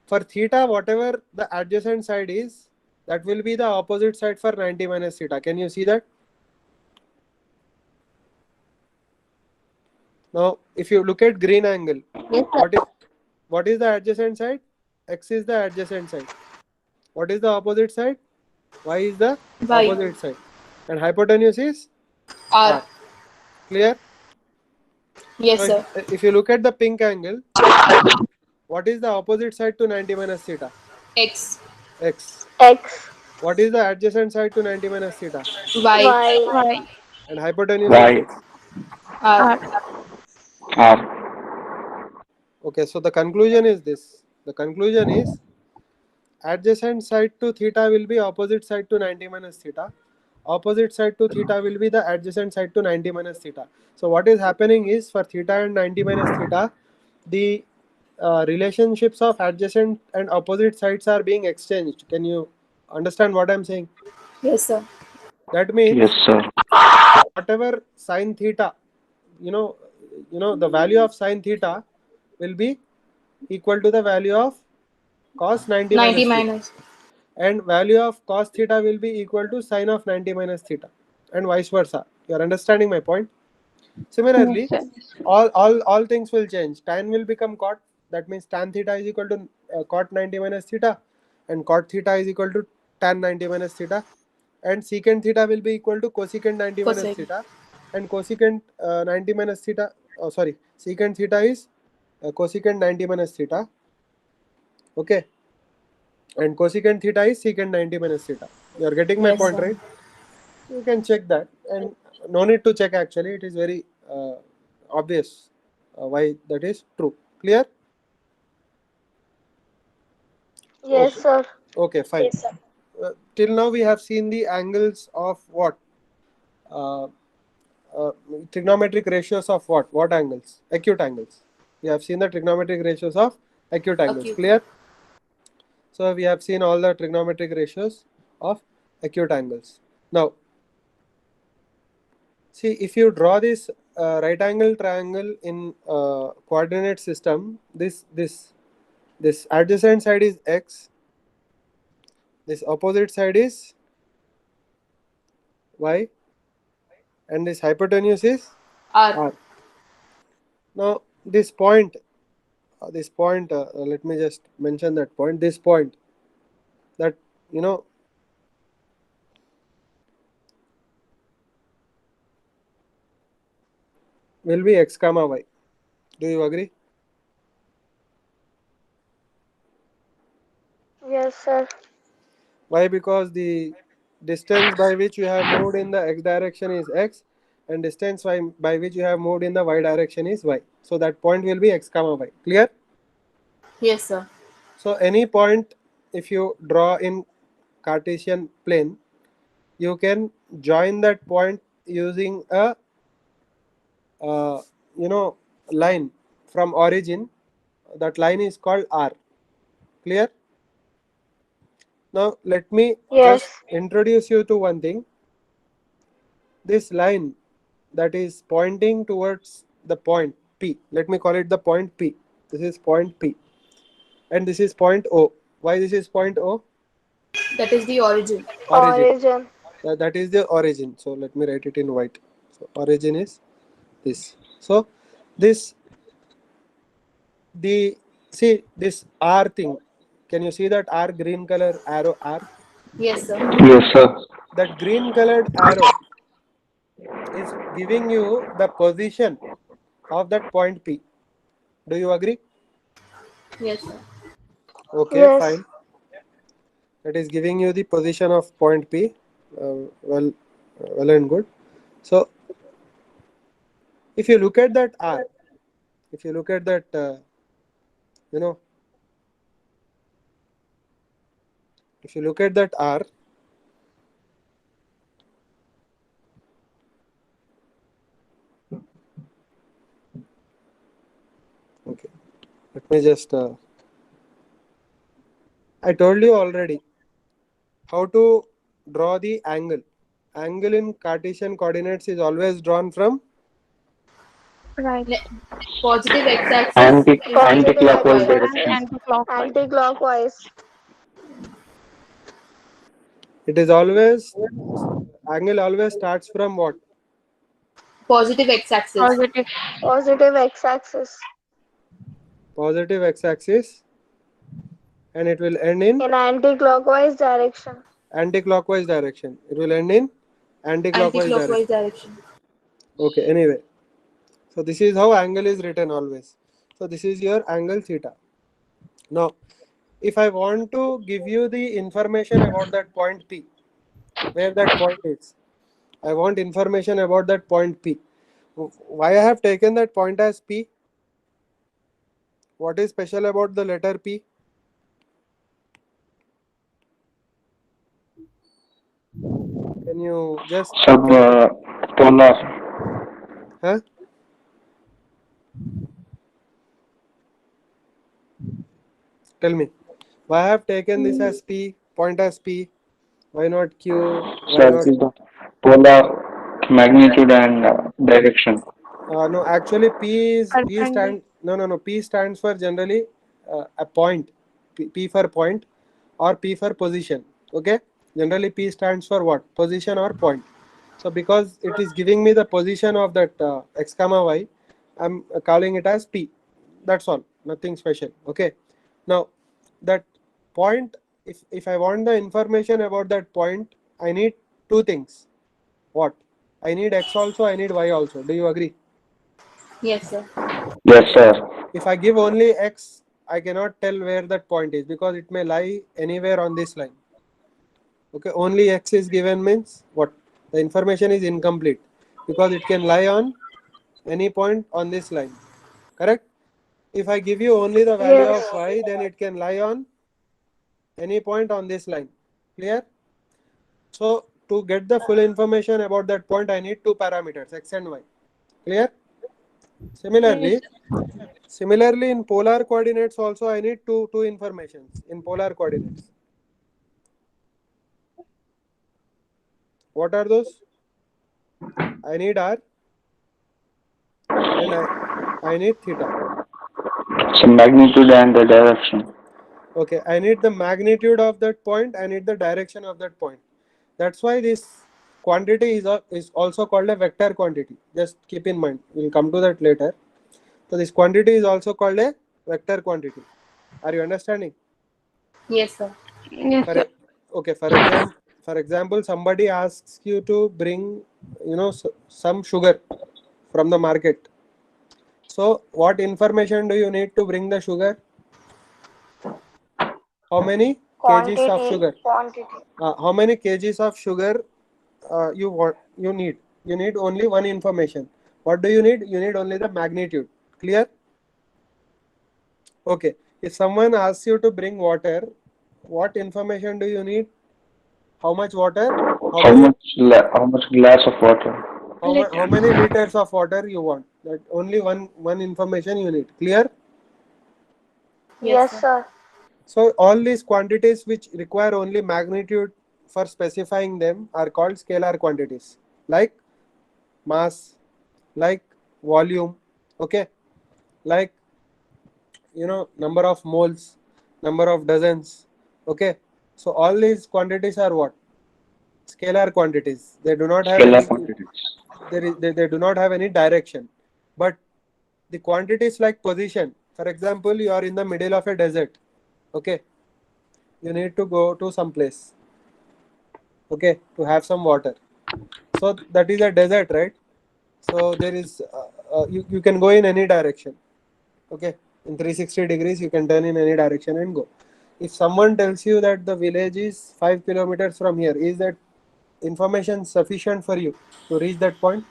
for theta, whatever the adjacent side is, that will be the opposite side for 90 minus theta. Can you see that? Now, if you look at green angle, Yes, sir. what is the adjacent side? X is the adjacent side. What is the opposite side? Y is the Y. opposite side. And hypotenuse is R. clear? Yes, So sir. if you look at the pink angle, what is the opposite side to 90 minus theta? X. X. X. What is the adjacent side to 90 minus theta? Y. Y. Y. And hypotenuse Y. is? R. R. R. Okay, so the conclusion is this. The conclusion is adjacent side to theta will be opposite side to 90 minus theta. Opposite side to theta will be the adjacent side to 90 minus theta. So what is happening is for theta and 90 minus theta, the relationships of adjacent and opposite sides are being exchanged. Can you understand what I'm saying? Yes, sir. That Yes, means sir. whatever sine theta, you know, the value of sine theta will be equal to the value of cos 90 90 minus theta, minus. and value of cos theta will be equal to sine of 90 minus theta, and vice versa. You are understanding my point? Yes, Similarly, sir. all things will change. Tan will become cot. That means tan theta is equal to cot 90 minus theta, and cot theta is equal to tan 90 minus theta, and secant theta will be equal to cosecant 90 minus Cosecant. theta, and cosecant 90 minus theta. Oh, sorry, secant theta is cosecant 90 minus theta. Okay, and cosecant theta is secant 90 minus theta. You are getting my Yes, point, sir. right? You can check that, and no need to check actually. It is very obvious why that is true. Clear? Yes, Okay. sir. Okay, fine. Till now we have seen the angles of what? Uh, uh, Trigonometric ratios of what? What angles? Acute angles. We have seen the trigonometric ratios of acute angles. Acute. Clear? So we have seen all the trigonometric ratios of acute angles. Now, see, if you draw this right angle triangle in coordinate system, this adjacent side is x, this opposite side is y, and this hypotenuse is R. r. Now this point, let me just mention that point. This point, that you know, will be x comma y. Do you agree? Yes, sir. Why? Because the distance by which you have moved in the x direction is x, and distance by which you have moved in the y direction is y. So that point will be x comma y. Clear? Yes, sir. So any point, if you draw in Cartesian plane, you can join that point using a uh, line from origin. That line is called r. Clear? Now let me Yes. just introduce you to one thing. This line that is pointing towards the point P, let me call it the point P. This is point P, and this is point O. Why this is point O? That is the origin. Origin. Origin. That is the origin. So let me write it in white. So origin is this. So this the see this R thing. Can you see that R green color arrow R? Yes, sir. Yes, sir. That green colored arrow is giving you the position of that point P. Do you agree? Yes, sir. Okay, Yes. fine. That is giving you the position of point P. Well and good. So if you look at that R, if you look at that, you know, if you look at that R, okay, let me just, I told you already how to draw the angle. Angle in Cartesian coordinates is always drawn from Right. Ne- Positive x-axis Anti- is Anti-clockwise clockwise. And direction. anti-clockwise. Anti-clockwise. it is always angle always starts from what? Positive x-axis. Positive. Positive x-axis. Positive x-axis, and it will end in In anti-clockwise direction. anti-clockwise direction. It will end in anti-clockwise Anti-clockwise direction. direction. Okay, anyway. So this is how angle is written always. So this is your angle theta. Now, if I want to give you the information about that point P, where that point is, I want information about that point P. Why I have taken that point as P? What is special about the letter P? Can you just Polar. huh? Tell me. Why I have taken this as P, point as P? Why not Q? Why Sir, not? this is the polar magnitude and direction. No, actually P Perpendicular. stand no. P stands for generally a point. P for point or P for position. Okay. Generally P stands for what? Position or point. So because it is giving me the position of that x comma y, I'm calling it as P. That's all. Nothing special. Okay. Now that point, if I want the information about that point, I need two things. What? I need x also, I need y also. Do you agree? Yes, sir. Yes, sir. If I give only x, I cannot tell where that point is because it may lie anywhere on this line. Okay, only x is given means what? The information is incomplete because it can lie on any point on this line. Correct? If I give you only the value of Yes. y, then it can lie on any point on this line. Clear? So to get the full information about that point, I need two parameters, x and y. Clear? Similarly, in polar coordinates also I need two informations in polar coordinates. What are those? I need r and I need theta. So magnitude and the direction. Okay, I need the magnitude of that point, I need the direction of that point. That's why this quantity is also called a vector quantity. Just keep in mind, we'll come to that later. So this quantity is also called a vector quantity. Are you understanding? Yes, sir. Yes, For sir. okay, for example, somebody asks you to bring, some sugar from the market. So what information do you need to bring the sugar? How many kgs of Quantity. sugar? Quantity. How many kgs of sugar you need? You need only one information. What do you need? You need only the magnitude. Clear? Okay. If someone asks you to bring water, what information do you need? How much water? How many How much glass of water? how many liters of water you want? That only one information you need. Clear? Yes, Yes, sir. sir. So all these quantities which require only magnitude for specifying them are called scalar quantities, like mass, like volume, okay, like number of moles, number of dozens, okay. So all these quantities are what? Scalar quantities. They do not have Scalar any quantities. they do not have any direction. But the quantities like position, for example, you are in the middle of a desert, okay, you need to go to some place, okay, to have some water. So that is a desert, right? So there is you can go in any direction, okay. In 360 degrees you can turn in any direction and go. If someone tells you that the village is 5 kilometers from here, is that information sufficient for you to reach that point?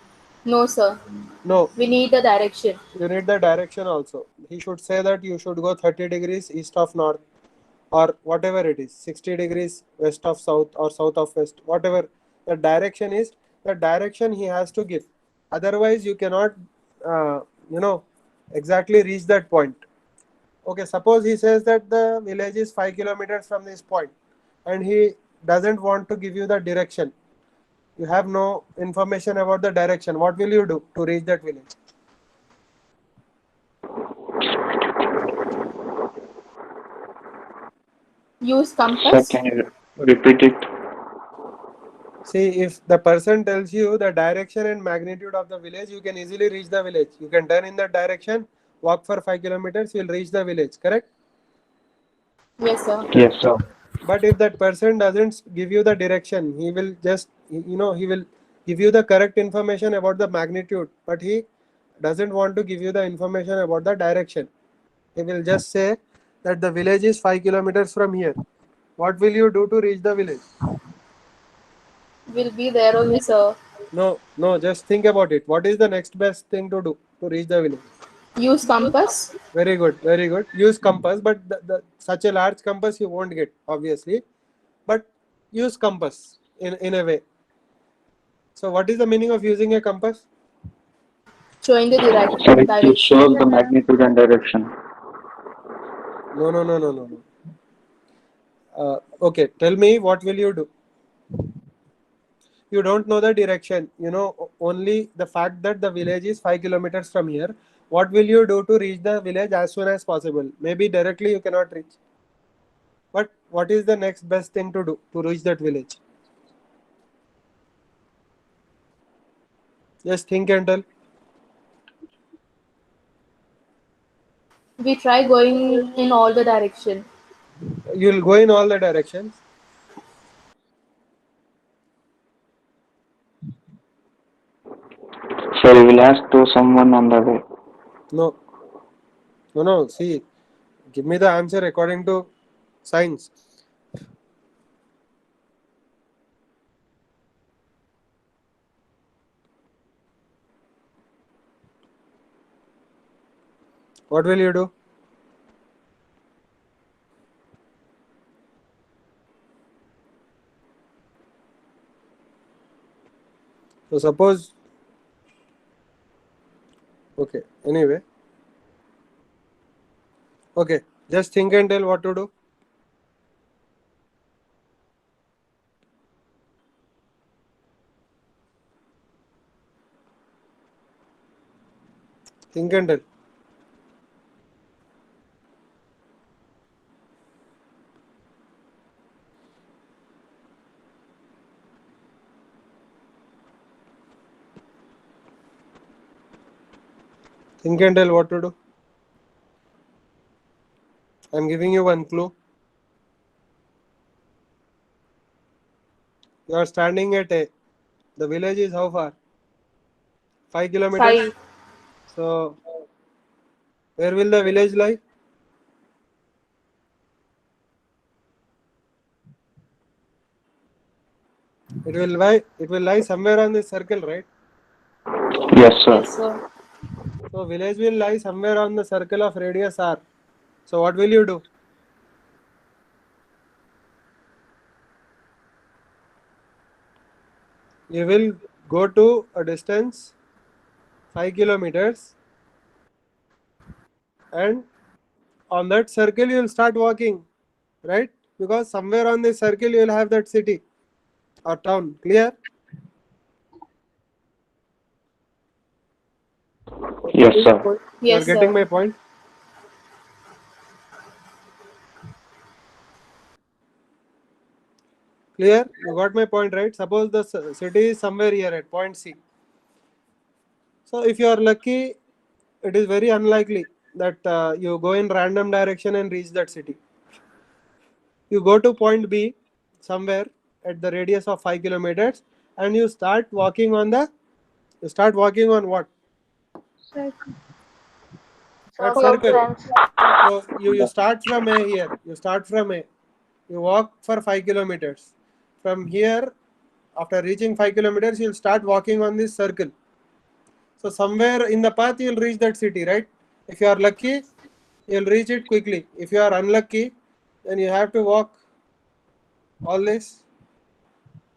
No, sir. No, We need the direction. you need the direction also. He should say that you should go 30 degrees east of north, or whatever it is, 60 degrees west of south or south of west, whatever the direction is, the direction he has to give. Otherwise you cannot uh, you know exactly reach that point. Okay, suppose he says that the village is 5 kilometers from this point and he doesn't want to give you the direction. You have no information about the direction. What will you do to reach that village? Use Sir, compass. can you repeat it? See, if the person tells you the direction and magnitude of the village, you can easily reach the village. You can turn in that direction, walk for 5 kilometers, you'll reach the village, correct? Yes, sir. Yes, sir. But if that person doesn't give you the direction, he will just, he will give you the correct information about the magnitude, but he doesn't want to give you the information about the direction. He will just say that the village is 5 kilometers from here. What will you do to reach the village? Will be there only, sir. No, just think about it. What is the next best thing to do to reach the village? Use compass. Very good, very good. Use compass, but such a large compass you won't get, obviously. But use compass in a way. So what is the meaning of using a compass? Showing the So direction. it shows the magnitude and direction. No. Okay, tell me, what will you do? You don't know the direction. You know only the fact that the village is 5 kilometers from here. What will you do to reach the village as soon as possible? Maybe directly you cannot reach. But what is the next best thing to do to reach that village? Just think and tell. We try going in all the direction. You will go in all the directions. So you will ask to someone on the way. No. See, give me the answer according to science. What will you do? So suppose, okay, anyway. Okay, just think and tell what to do. Think and tell. Think and tell what to do. I'm giving you one clue. You are standing at A. The village is how far? 5 kilometers. 5. So, where will the village lie? It will lie somewhere on this circle, right? Yes, sir. Yes, sir. So village will lie somewhere on the circle of radius r. So what will you do? You will go to a distance 5 kilometers, and on that circle you will start walking, right? Because somewhere on this circle you will have that city or town. Clear? Yes, sir. You are Yes, getting sir. my point? Clear? You got my point, right? Suppose the city is somewhere here at point C. So if you are lucky, it is very unlikely that you go in random direction and reach that city. You go to point B somewhere at the radius of 5 kilometers, and you start walking on what? Circle. What Circle, circle? friends. So you start from A here. You start from A. You walk for 5 kilometers. From here, after reaching 5 kilometers, you'll start walking on this circle. So somewhere in the path, you'll reach that city, right? If you are lucky, you'll reach it quickly. If you are unlucky, then you have to walk all this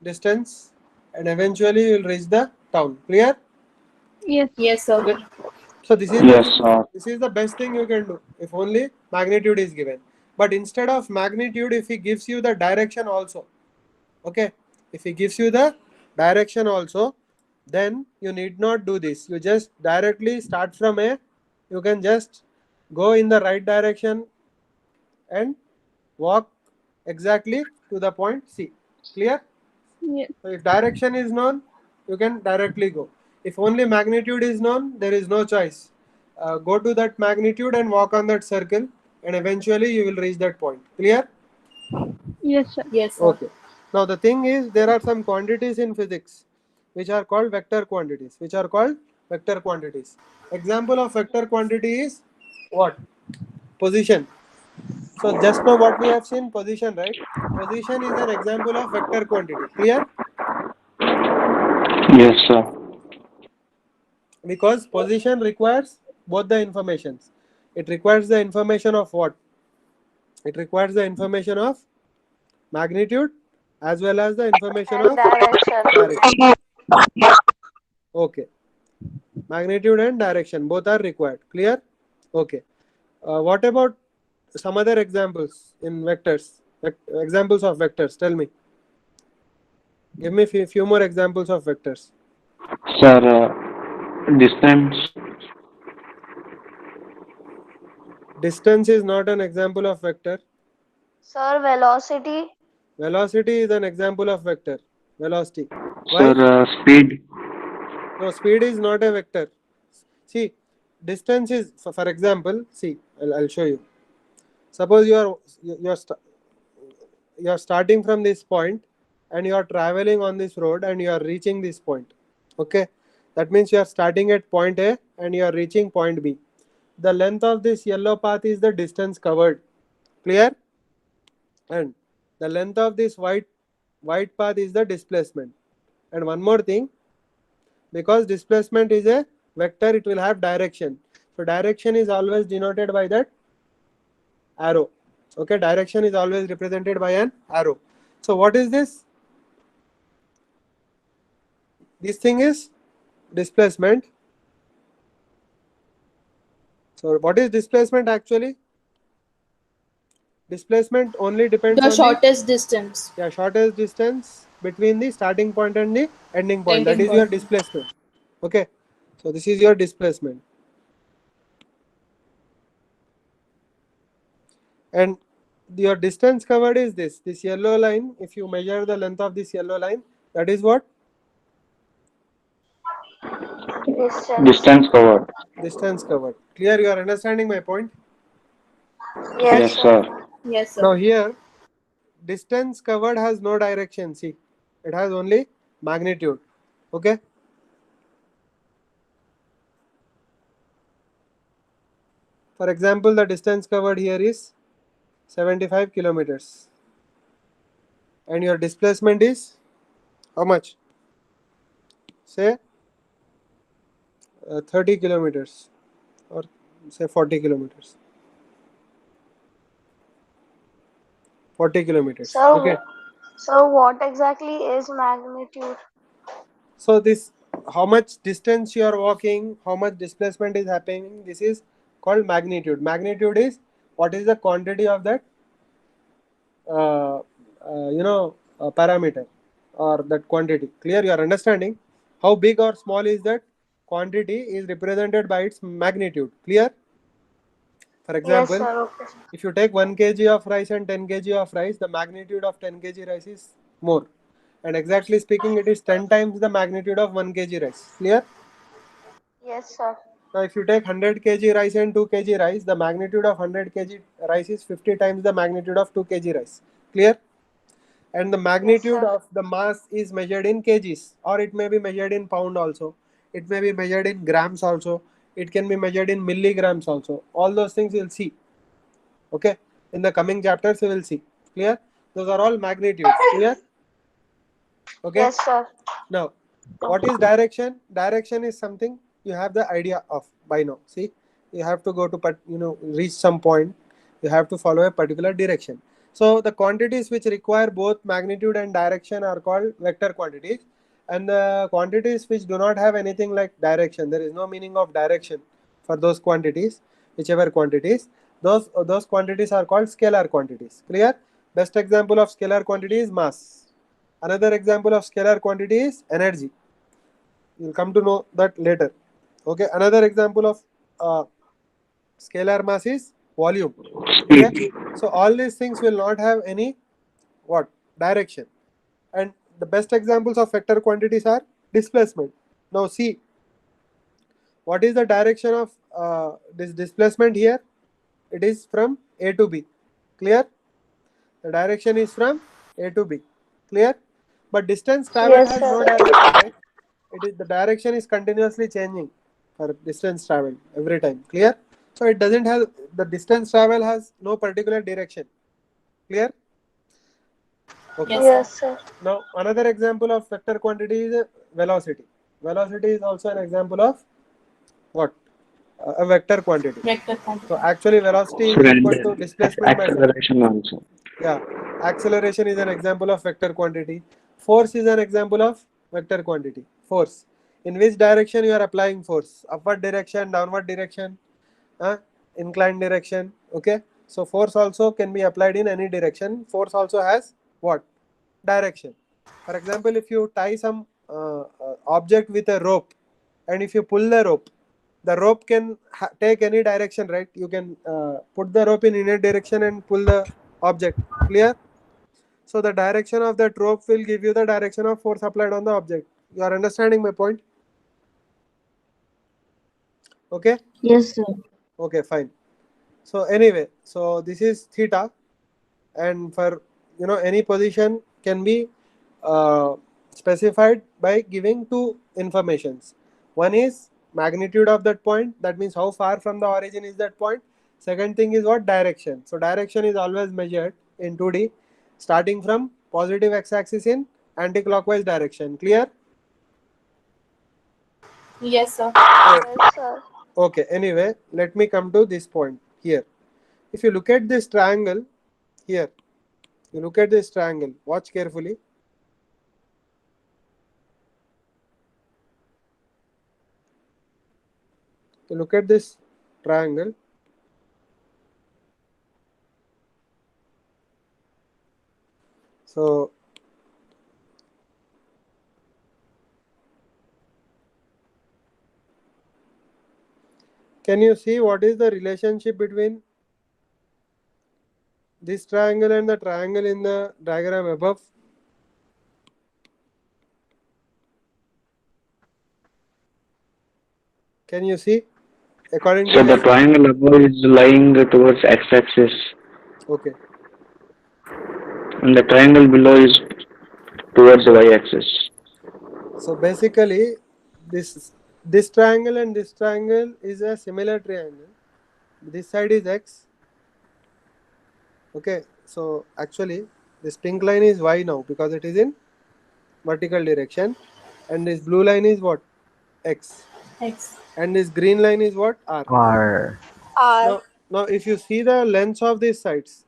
distance, and eventually you will reach the town. Clear? Yes. Yes, sir. So this is Yes, sir. the best thing you can do if only magnitude is given. But instead of magnitude, if he gives you the direction also, okay, if he gives you the direction also, then you need not do this. You just directly start from A. You can just go in the right direction and walk exactly to the point C. Clear? Yes. So if direction is known, you can directly go. If only magnitude is known, there is no choice. Go to that magnitude and walk on that circle, and eventually you will reach that point. Clear? Yes, sir. Yes, sir. Okay. Now the thing is, there are some quantities in physics which are called vector quantities. Example of vector quantity is what? Position. So just now what we have seen, position, right? Position is an example of vector quantity. Clear? Yes, sir. Because position requires both the informations. It requires the information of what? It requires the information of magnitude as well as the information And of direction. direction. Okay. Magnitude and direction both are required. Clear? Okay. What about some other examples in vectors? Examples of vectors. Tell me. Give me few more examples of vectors. Sir, distance. Distance is not an example of vector. Sir, velocity. Velocity is an example of vector. Velocity. Sir, Why? speed. No, speed is not a vector. See, distance is, for example, see, I'll show you. Suppose you're starting from this point and you are traveling on this road and you are reaching this point. Okay, that means you are starting at point A and you are reaching point B. The length of this yellow path is the distance covered. Clear? And the length of this white path is the displacement. And one more thing, because displacement is a vector, it will have direction. So direction is always denoted by that arrow. Okay, direction is always represented by an arrow. So what is this? This thing is displacement. So what is displacement actually? Displacement only depends The on shortest distance. the shortest distance between the starting point and the ending point. That Ending is your point. displacement. Okay, so this is your displacement. And your distance covered is this yellow line. If you measure the length of this yellow line, that is what? Distance. Distance covered. Distance covered. Clear? You are understanding my point? Yes, Yes, sir. sir. Yes, Now sir. here, distance covered has no direction. See, it has only magnitude. Okay. For example, the distance covered here is 75 kilometers. And your displacement is how much? Say 30 kilometers or say 40 kilometers. 40 kilometers. Okay. So what exactly is magnitude? So this, how much distance you are walking, how much displacement is happening, this is called magnitude. Magnitude is what is the quantity of that parameter or that quantity. Clear? You are understanding? How big or small is that quantity is represented by its magnitude. Clear? For Yes, example, sir. Okay. if you take 1 kg of rice and 10 kg of rice, the magnitude of 10 kg rice is more. And exactly speaking, it is 10 times the magnitude of 1 kg rice. Clear? Yes, sir. Now, if you take 100 kg rice and 2 kg rice, the magnitude of 100 kg rice is 50 times the magnitude of 2 kg rice. Clear? And the magnitude sir. of the mass is measured in kgs, or it may be measured in pound also. It may be measured in grams also. It can be measured in milligrams also. All those things you'll see. Okay? In the coming chapters, you will see. Clear? Those are all magnitudes. Clear? Okay? Yes, sir. Now, what is direction? Direction is something you have the idea of by now. See, you have to go to reach some point. You have to follow a particular direction. So the quantities which require both magnitude and direction are called vector quantities, and the quantities which do not have anything like direction, there is no meaning of direction for those quantities, whichever quantities. Those quantities are called scalar quantities. Clear? Best example of scalar quantity is mass. Another example of scalar quantity is energy. You'll come to know that later. Okay. Another example of scalar mass is volume. Okay. Speed. So all these things will not have any what direction. And the best examples of vector quantities are displacement. Now see, what is the direction of this displacement here? It is from A to B. Clear? The direction is from A to B. Clear? But distance traveled Yes, has sir. no direction, right? It is the direction is continuously changing for distance traveled every time. Clear? So it doesn't have the distance travel has no particular direction. Clear? Okay. Yes, Yes, sir. Now another example of vector quantity is velocity. Velocity is also an example of what? A vector quantity. vector So quantity. actually velocity is Student, equal to displacement by time. acceleration also. Yeah, acceleration is an example of vector quantity. Force is an example of vector quantity. Force. In which direction you are applying force? Upward direction, downward direction, inclined direction. Okay. So force also can be applied in any direction. Force also has what? Direction. For example, if you tie some object with a rope, and if you pull the rope can take any direction, right? You can put the rope in any direction and pull the object. Clear? So the direction of that rope will give you the direction of force applied on the object. You are understanding my point? Okay. Yes, sir. Okay, fine. So anyway, so this is theta, and for any position can be uh, specified by giving two informations. One is magnitude of that point, that means how far from the origin is that point. Second thing is what? Direction. So direction is always measured in 2D, starting from positive x-axis in anti-clockwise direction. Clear? Yes, sir. Yes, sir. Okay, anyway, let me come to this point here. If you look at this triangle here, you look at this triangle, watch carefully. You look at this triangle. So can you see what is the relationship between this triangle and the triangle in the diagram above? Can you see? According to So the this, triangle above is lying towards x-axis, okay. and the triangle below is towards the y-axis. So basically, this triangle and this triangle is a similar triangle. This side is x. Okay. So actually, this pink line is y now because it is in vertical direction, and this blue line is what? X. X. And this green line is what? R. R. R. Now if you see the lengths of these sides,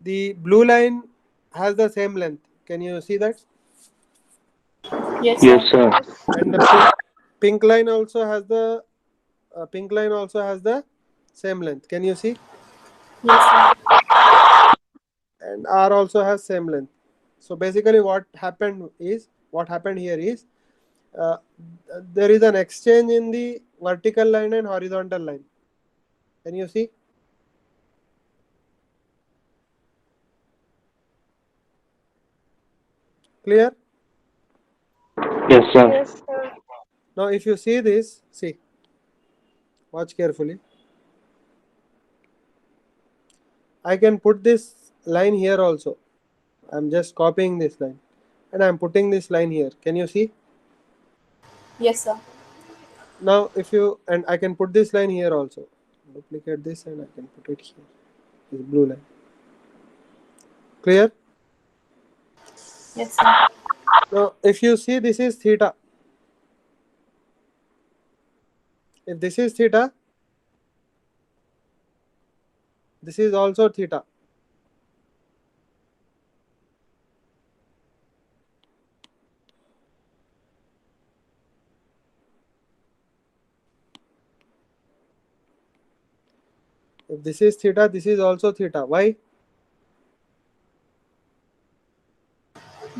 the blue line has the same length. Can you see that? Yes, Yes, sir. sir. And the pink line also has the same length. Can you see? Yes, sir. And R also has same length. So basically, what happened here is uh, there is an exchange in the vertical line and horizontal line. Can you see? Clear? Yes, sir. Yes, sir. Now if you see this, watch carefully. I can put this line here also. I'm just copying this line and I'm putting this line here. Can you see? Yes, sir. Now and I can put this line here also. Duplicate this and I can put it here. This blue line. Clear? Yes, sir. Now if you see, this is theta. If this is theta, this is also theta. If this is theta, this is also theta. Why?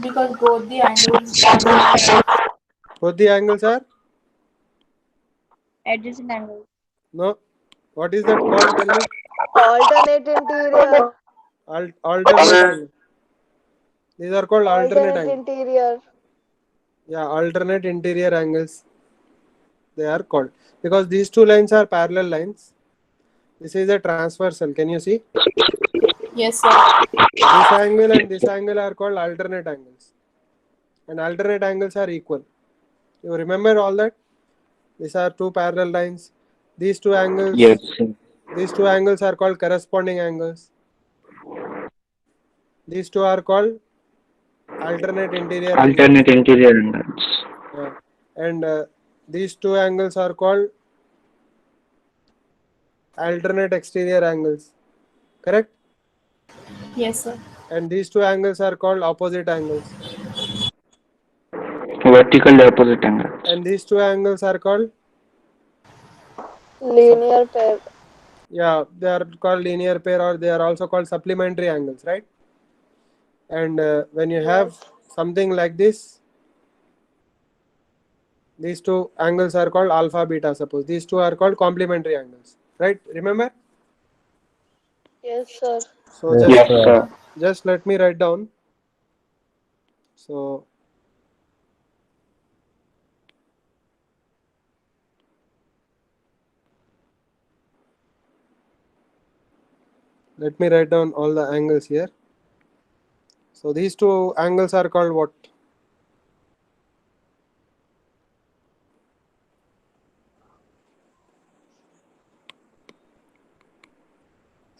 Because both the angles are Both the angles are Adjacent angle. no. What is that called? Tell me. Alternate interior. Alternate angle. These are called alternate Alternate angles. interior. Yeah, alternate interior angles. They are called because these two lines are parallel lines. This is a transversal. Can you see? Yes, sir. This angle and this angle are called alternate angles, and alternate angles are equal. You remember all that? These are two parallel lines. These two angles. Yes. These two angles are called corresponding angles. These two are called alternate interior angles. Alternate interior angles. And these two angles are called alternate exterior angles. Correct? Yes, sir. And these two angles are called opposite angles. Vertically opposite angles. And these two angles are called, Linear pair. yeah, they are called linear pair, or they are also called supplementary angles, right? And when you have something like this, these two angles are called alpha, beta. Suppose these two are called complementary angles, right? Remember? Yes, sir. So Yes, Yes, sir. sir. just let me write down. So let me write down all the angles here. So these two angles are called what?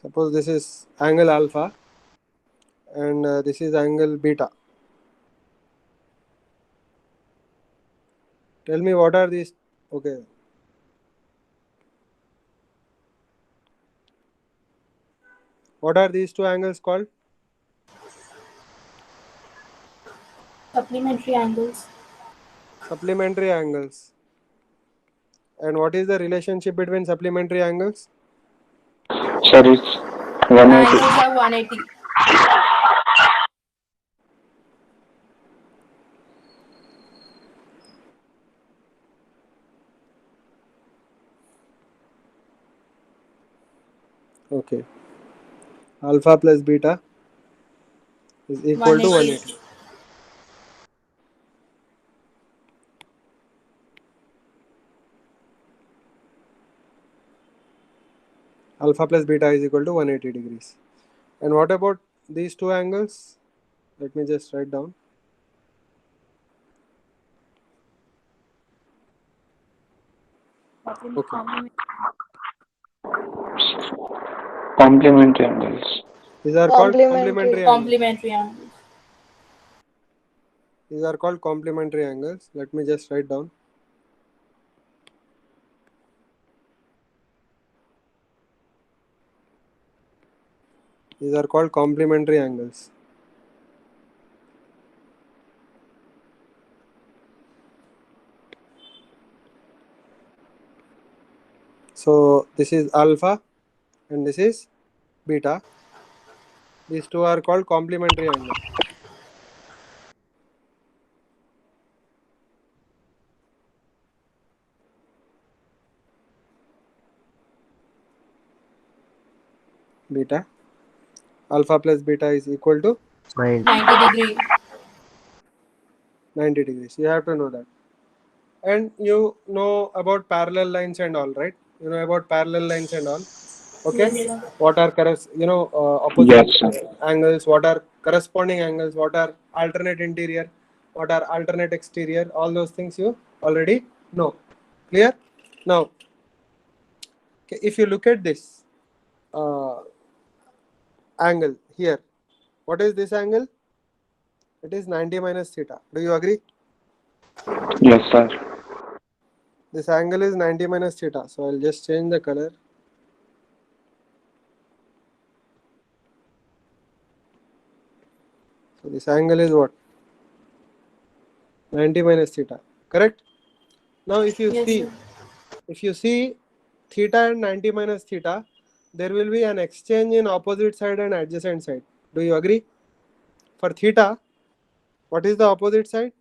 Suppose this is angle alpha and this is angle beta. Tell me what are these? Okay. What are these two angles called? Supplementary angles. Supplementary angles. And what is the relationship between supplementary angles? Sir, it's The 180. angles are 180. Okay. Alpha plus beta is equal to 180. Alpha plus beta is equal to 180 degrees. And what about these two angles? Let me just write down. Okay. Complementary angles. These are called Complementary. complementary angles. Complementary angles. These are called complementary angles. Let me just write down. These are called complementary angles. So this is alpha and this is beta. These two are called complementary angles. Beta. Alpha plus beta is equal to 90. 90 degree. 90 degrees. You have to know that. And you know about parallel lines and all, right? You know about parallel lines and all. Okay. Yes, sir. What are opposite Yes, sir. angles? What are corresponding angles? What are alternate interior? What are alternate exterior? All those things you already know. Clear? Now, okay, if you look at this angle here, what is this angle? It is 90 minus theta. Do you agree? Yes, sir. This angle is 90 minus theta. So I'll just change the color. So this angle is what? 90 minus theta. Correct? Now if you Yes, see, sir. if you see theta and 90 minus theta, there will be an exchange in opposite side and adjacent side. Do you agree? For theta, what is the opposite side?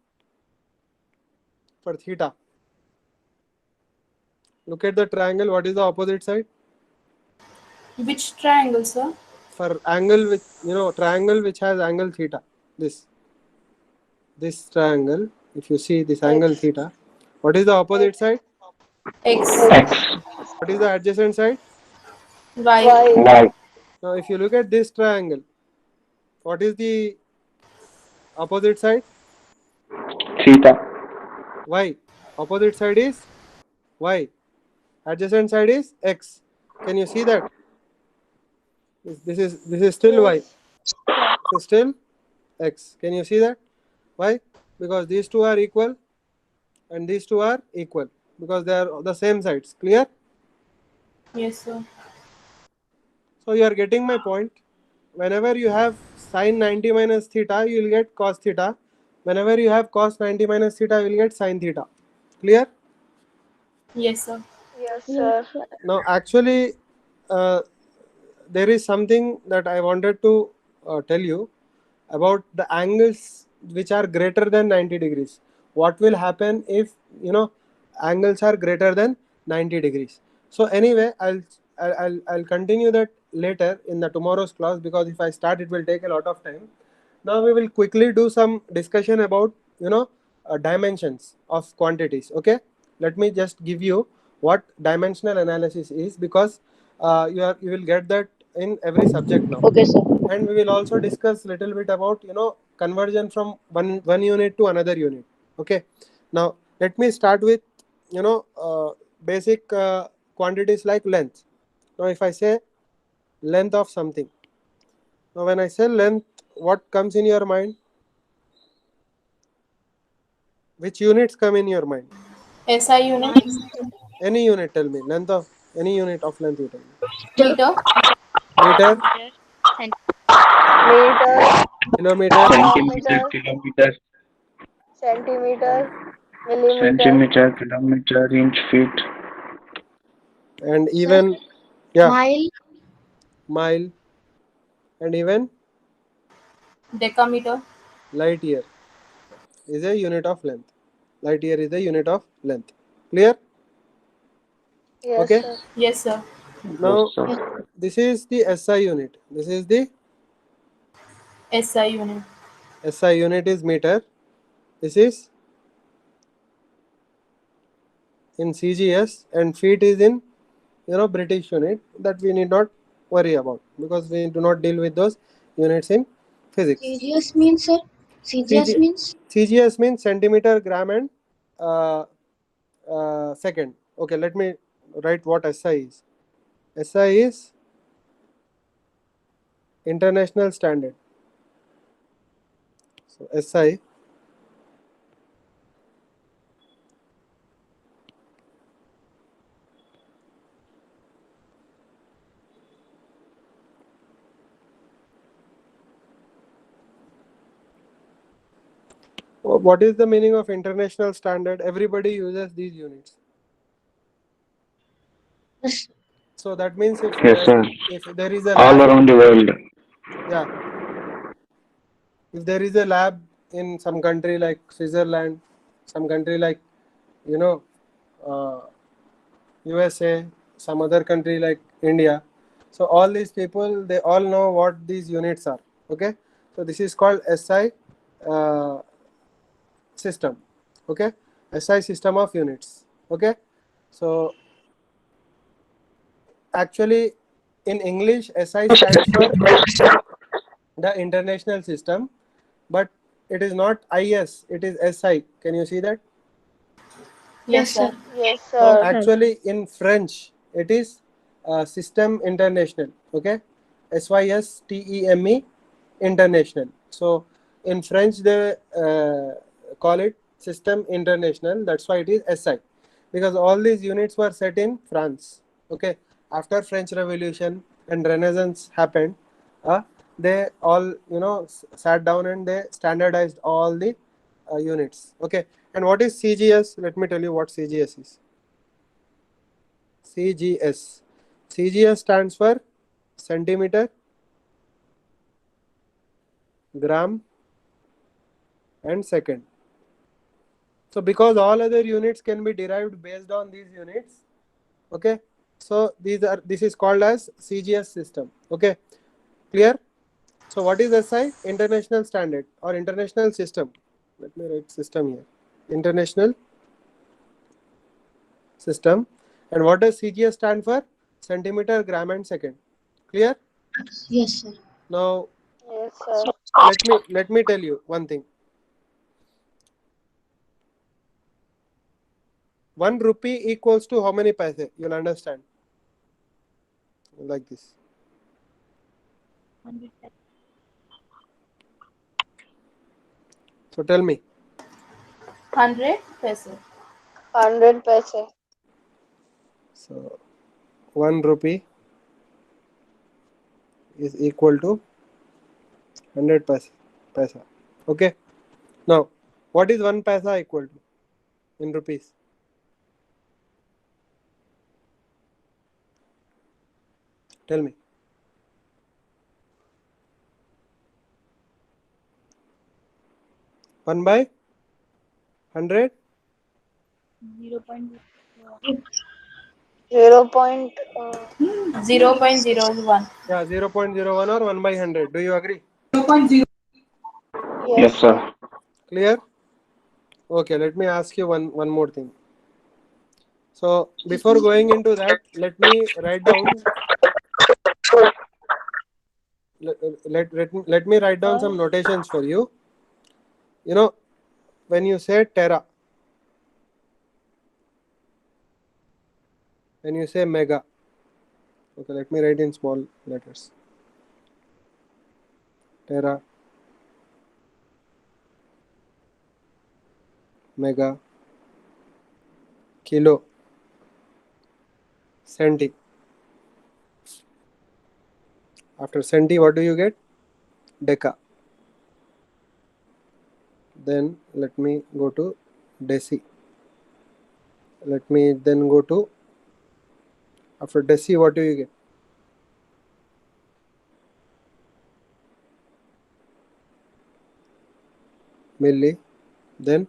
For theta, look at the triangle. What is the opposite side? Which triangle, sir? For angle with, triangle which has angle theta. This triangle, if you see this angle theta, what is the opposite side? X. X. What is the adjacent side? Y. Y. Y. Now if you look at this triangle, what is the opposite side? Theta. Y. Opposite side is Y. Adjacent side is x. Can you see that? This is still y. Yes. So still x. Can you see that? Why? Because these two are equal and these two are equal because they are the same sides. Clear? Yes, sir. So you are getting my point. Whenever you have sine 90 minus theta, you will get cos theta. Whenever you have cos 90 minus theta, you will get sine theta. Clear? Yes, sir. Yes, Yes, sir. sir. Now actually uh, there is something that I wanted to tell you about the angles which are greater than 90 degrees. What will happen if angles are greater than 90 degrees? So anyway, I'll continue that later in the tomorrow's class, because if I start it will take a lot of time. Now we will quickly do some discussion about dimensions of quantities. Okay, let me just give you what dimensional analysis is, because you will get that in every subject now. Okay, sir. And we will also discuss little bit about conversion from one unit to another unit. Okay, now let me start with basic quantities like length. Now if I say length of something, now when I say length, what comes in your mind? Which units come in your mind? SI unit, Any unit, tell me. Length of any unit of length, you tell me. meter, Meter, Meter, kilometer, Centimeter, kilometer, kilometer, centimeter, millimeter, centimeter, kilometer, inch, feet. and Sir, even mile, mile, and even decameter. light year is a unit of length. Light year is a unit of length. Clear? yes, Okay. sir. Yes, sir. Yes, Now sir. yes, this is the SI unit. This is the SI unit. SI unit is meter. This is in CGS, and feet is in British unit. That we need not worry about, because we do not deal with those units in physics. CGS means, sir? CGS CG, means? CGS means centimeter, gram, and uh, second. Okay, let me write what SI is. SI is international standard. So SI what is the meaning of international standard? Everybody uses these units. Yes, So that means Yes, sir. if there is a All lab, around the world. yeah, if there is a lab in some country like Switzerland, some country like you know uh, USA, some other country like India, so all these people, they all know what these units are. Okay, so this is called SI uh, system. Okay, SI system of units. Okay, so actually in English SI stands for the international system, but it is not IS, it is SI. Can you see that? Yes, yes, sir. sir. Yes, So sir. Yes. actually in French it is system international. Okay, SYSTEME international. So in French they call it system international. That's why it is SI, because all these units were set in France. Okay, after French Revolution and Renaissance happened, uh, they all sat down and they standardized all the units. Okay, and what is CGS? Let me tell you what CGS is. CGS. CGS stands for centimeter, gram, and second. So because all other units can be derived based on these units, okay. So this is called as CGS system. Okay, clear? So what is SI? International standard or international system. Let me write system here. International system. And what does CGS stand for? Centimeter, gram, and second. Clear? Yes, sir. Now Yes, sir. let me tell you one thing. 1 rupee equals to how many paise? You'll understand. Like this. So tell me. 100 paise. 100 paise. So 1 rupee is equal to 100 paisa. Okay. Now, what is 1 paisa equal to in rupees? Tell me. 1 by 100? 0.0. 0.01. 0.01. Yeah, 0.01 or 1 by 100. Do you agree? Yes, sir. Clear? Okay, let me ask you one more thing. So before going into that, let me write down. Let me write down some notations for you. You know, when you say tera, when you say mega, okay, let me write in small letters. Tera, mega, kilo, centi. After centi, what do you get? Deca. Then let me go to deci. Let me then go to, after deci, what do you get? Milli, then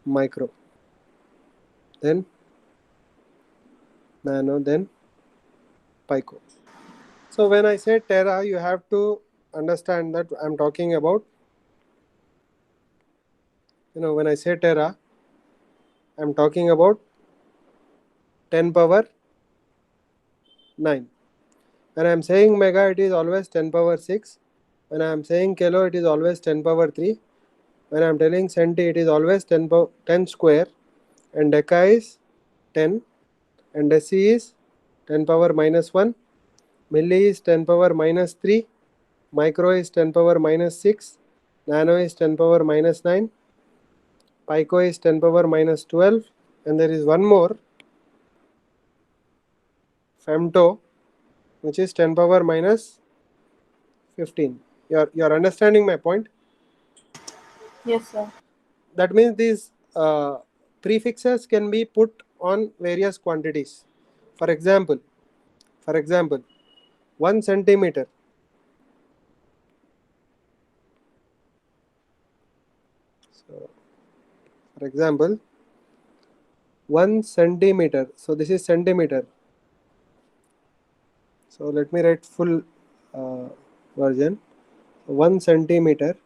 micro, then nano, then pico. So when I say tera, you have to understand that I'm talking about, when I say tera, I'm talking about 10 power 9. When I'm saying mega, it is always 10 power 6. When I'm saying kilo, it is always 10 power 3. When I'm telling centi, it is always 10 square. And deca is 10. And deci is 10 power minus 1. Milli is 10 power minus 3. Micro is 10 power minus 6. Nano is 10 power minus 9. Pico is 10 power minus 12. And there is one more, femto, which is 10 power minus 15. You're understanding my point? Yes, sir. That means these prefixes can be put on various quantities. For example, 1 centimeter. So, for example, 1 centimeter. So this is centimeter. So let me write full version. 1 centimeter.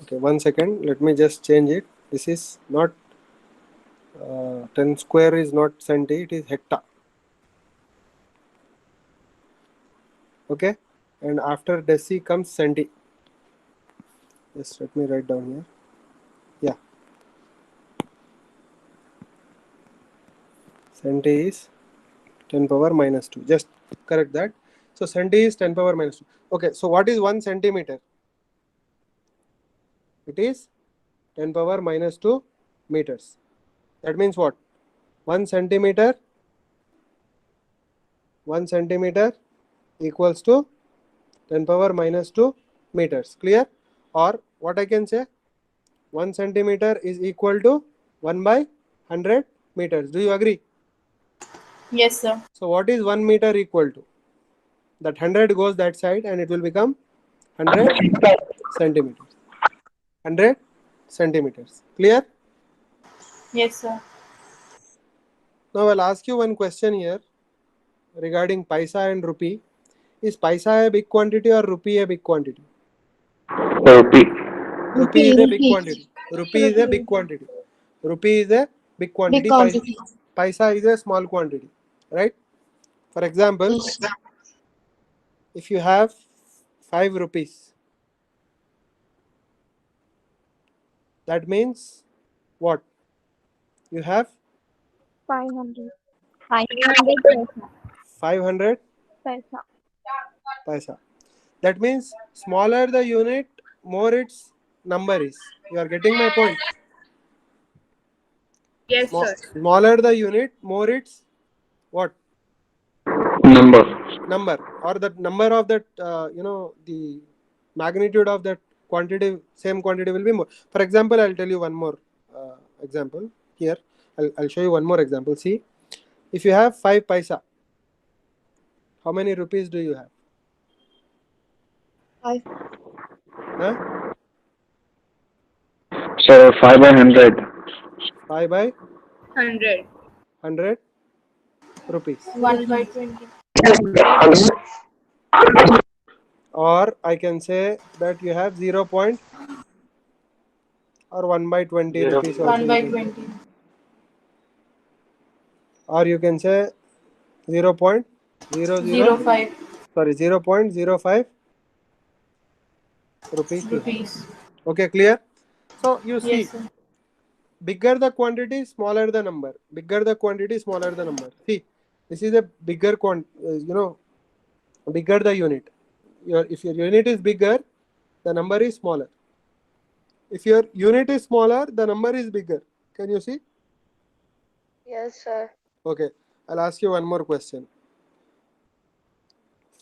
Okay, 1 second. Let me just change it. This is not 10 square is not centi. It is hecta. Okay, and after deci comes centi. Just let me write down here. Yeah, centi is 10 power minus 2. Just correct that. So centi is 10 power minus 2. Okay, so what is 1 centimeter? It is 10 power minus 2 meters. That means what? 1 centimeter equals to 10 power minus 2 meters. Clear? Or what I can say? 1 centimeter is equal to 1 by 100 meters. Do you agree? Yes, sir. So what is 1 meter equal to? That 100 goes that side and it will become 100 centimeters. 100 centimeters. Clear? Yes, sir. Now I'll ask you one question here regarding paisa and rupee. Is paisa a big quantity or rupee a big quantity? Rupee. Rupee is a big Rupee. quantity. Rupee is a big quantity. Rupee is a big Big quantity. quantity. Paisa is a small quantity. Right? For example, Yes. if you have 5 rupees, That means what? You have 500. 500 paisa. 500 Paisa. paisa. That means smaller the unit, more its number is. You are getting my point. Yes, sir. Smaller the unit, more its what? Number. Number, or the number of that the magnitude of that quantity, same quantity will be more. For example, I'll tell you one more example here. I'll show you one more example. See, if you have 5 paisa, how many rupees do you have? 5. Huh? So 5 by 100. 5 by 100. 100 rupees. 1 by 20. Or I can say that you have 0 point or 1 by 20 rupees also. 1 by you can say. 20. Or you can say 0.00 0.05 sorry 0.05 rupees. rupees. Okay, clear? So you see, Yes, sir. bigger the quantity, smaller the number. Bigger the quantity, smaller the number. See, this is a bigger bigger the unit. If your unit is bigger, the number is smaller. If your unit is smaller, the number is bigger. Can you see? Yes, sir. Okay, I'll ask you one more question.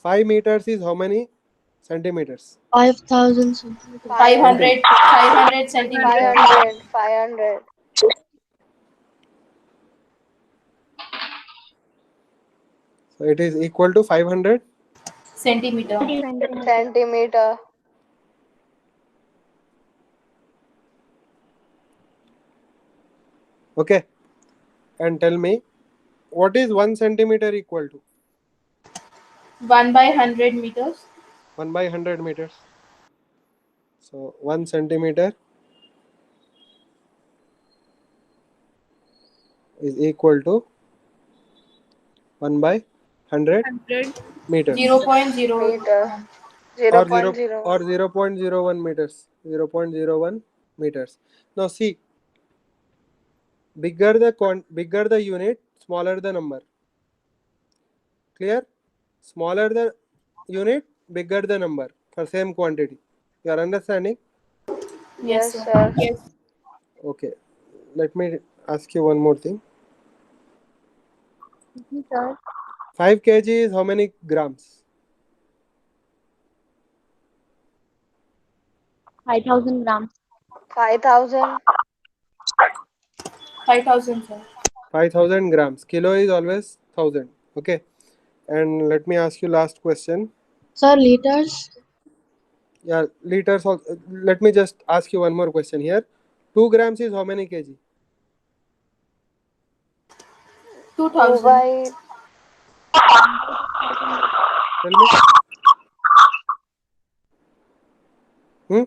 5 meters is how many centimeters? 5,000 centimeters. 500 centimeters. 500. So it is equal to 500 Centimeter. Centimeter. Okay, and tell me, what is 1 centimeter equal to? 1 by 100 meters. 1 by 100 meters. So 1 centimeter is equal to 1 by 100 meters. 0.0. Meter. Or 0.0. 0.01 meters. 0.01 meters. Now see, bigger the unit, smaller the number. Clear? Smaller the unit, bigger the number for same quantity. You are understanding? Yes, Yes, sir. sir. Yes. Okay. Let me ask you one more thing. Sir. 5 kg is how many grams? 5,000 grams. 5,000. 5,000, sir. 5,000 grams. Kilo is always 1,000. Okay. And let me ask you last question. Sir, liters. Yeah, liters. Let me just ask you one more question here. 2 grams is how many kg? 2 2,000. by Tell me.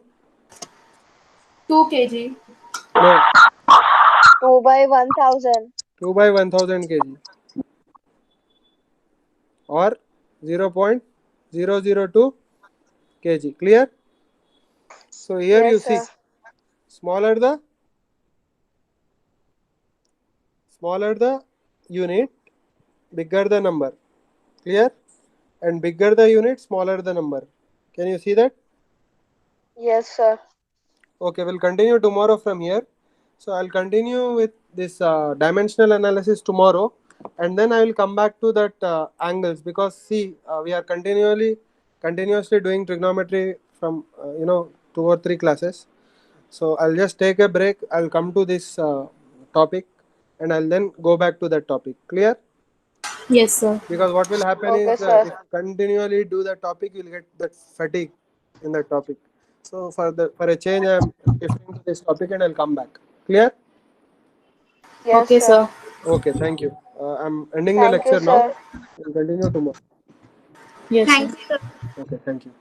2 kg. No. 2 by 1,000. 2 by 1,000 kg. Or 0.002 kg. Clear? So here you Yes, see, sir. smaller the unit, bigger the number. Clear? And bigger the unit, smaller the number. Can you see that? Yes, sir. Okay, we'll continue tomorrow from here. So I'll continue with this dimensional analysis tomorrow, and then I will come back to that angles, because see, we are continuously doing trigonometry from 2 or 3 classes. So I'll just take a break. I'll come to this topic, and I'll then go back to that topic. Clear? Yes, sir. Because what will happen Okay, is, sir. if you continually do that topic, you'll get that fatigue in that topic. So for a change, I'm shifting to this topic, and I'll come back. Clear? Yes, Okay, sir. Okay, thank you. I'm ending the Thank you, lecture now. sir. We'll continue tomorrow. Yes, sir. Thanks, sir. Okay, thank you.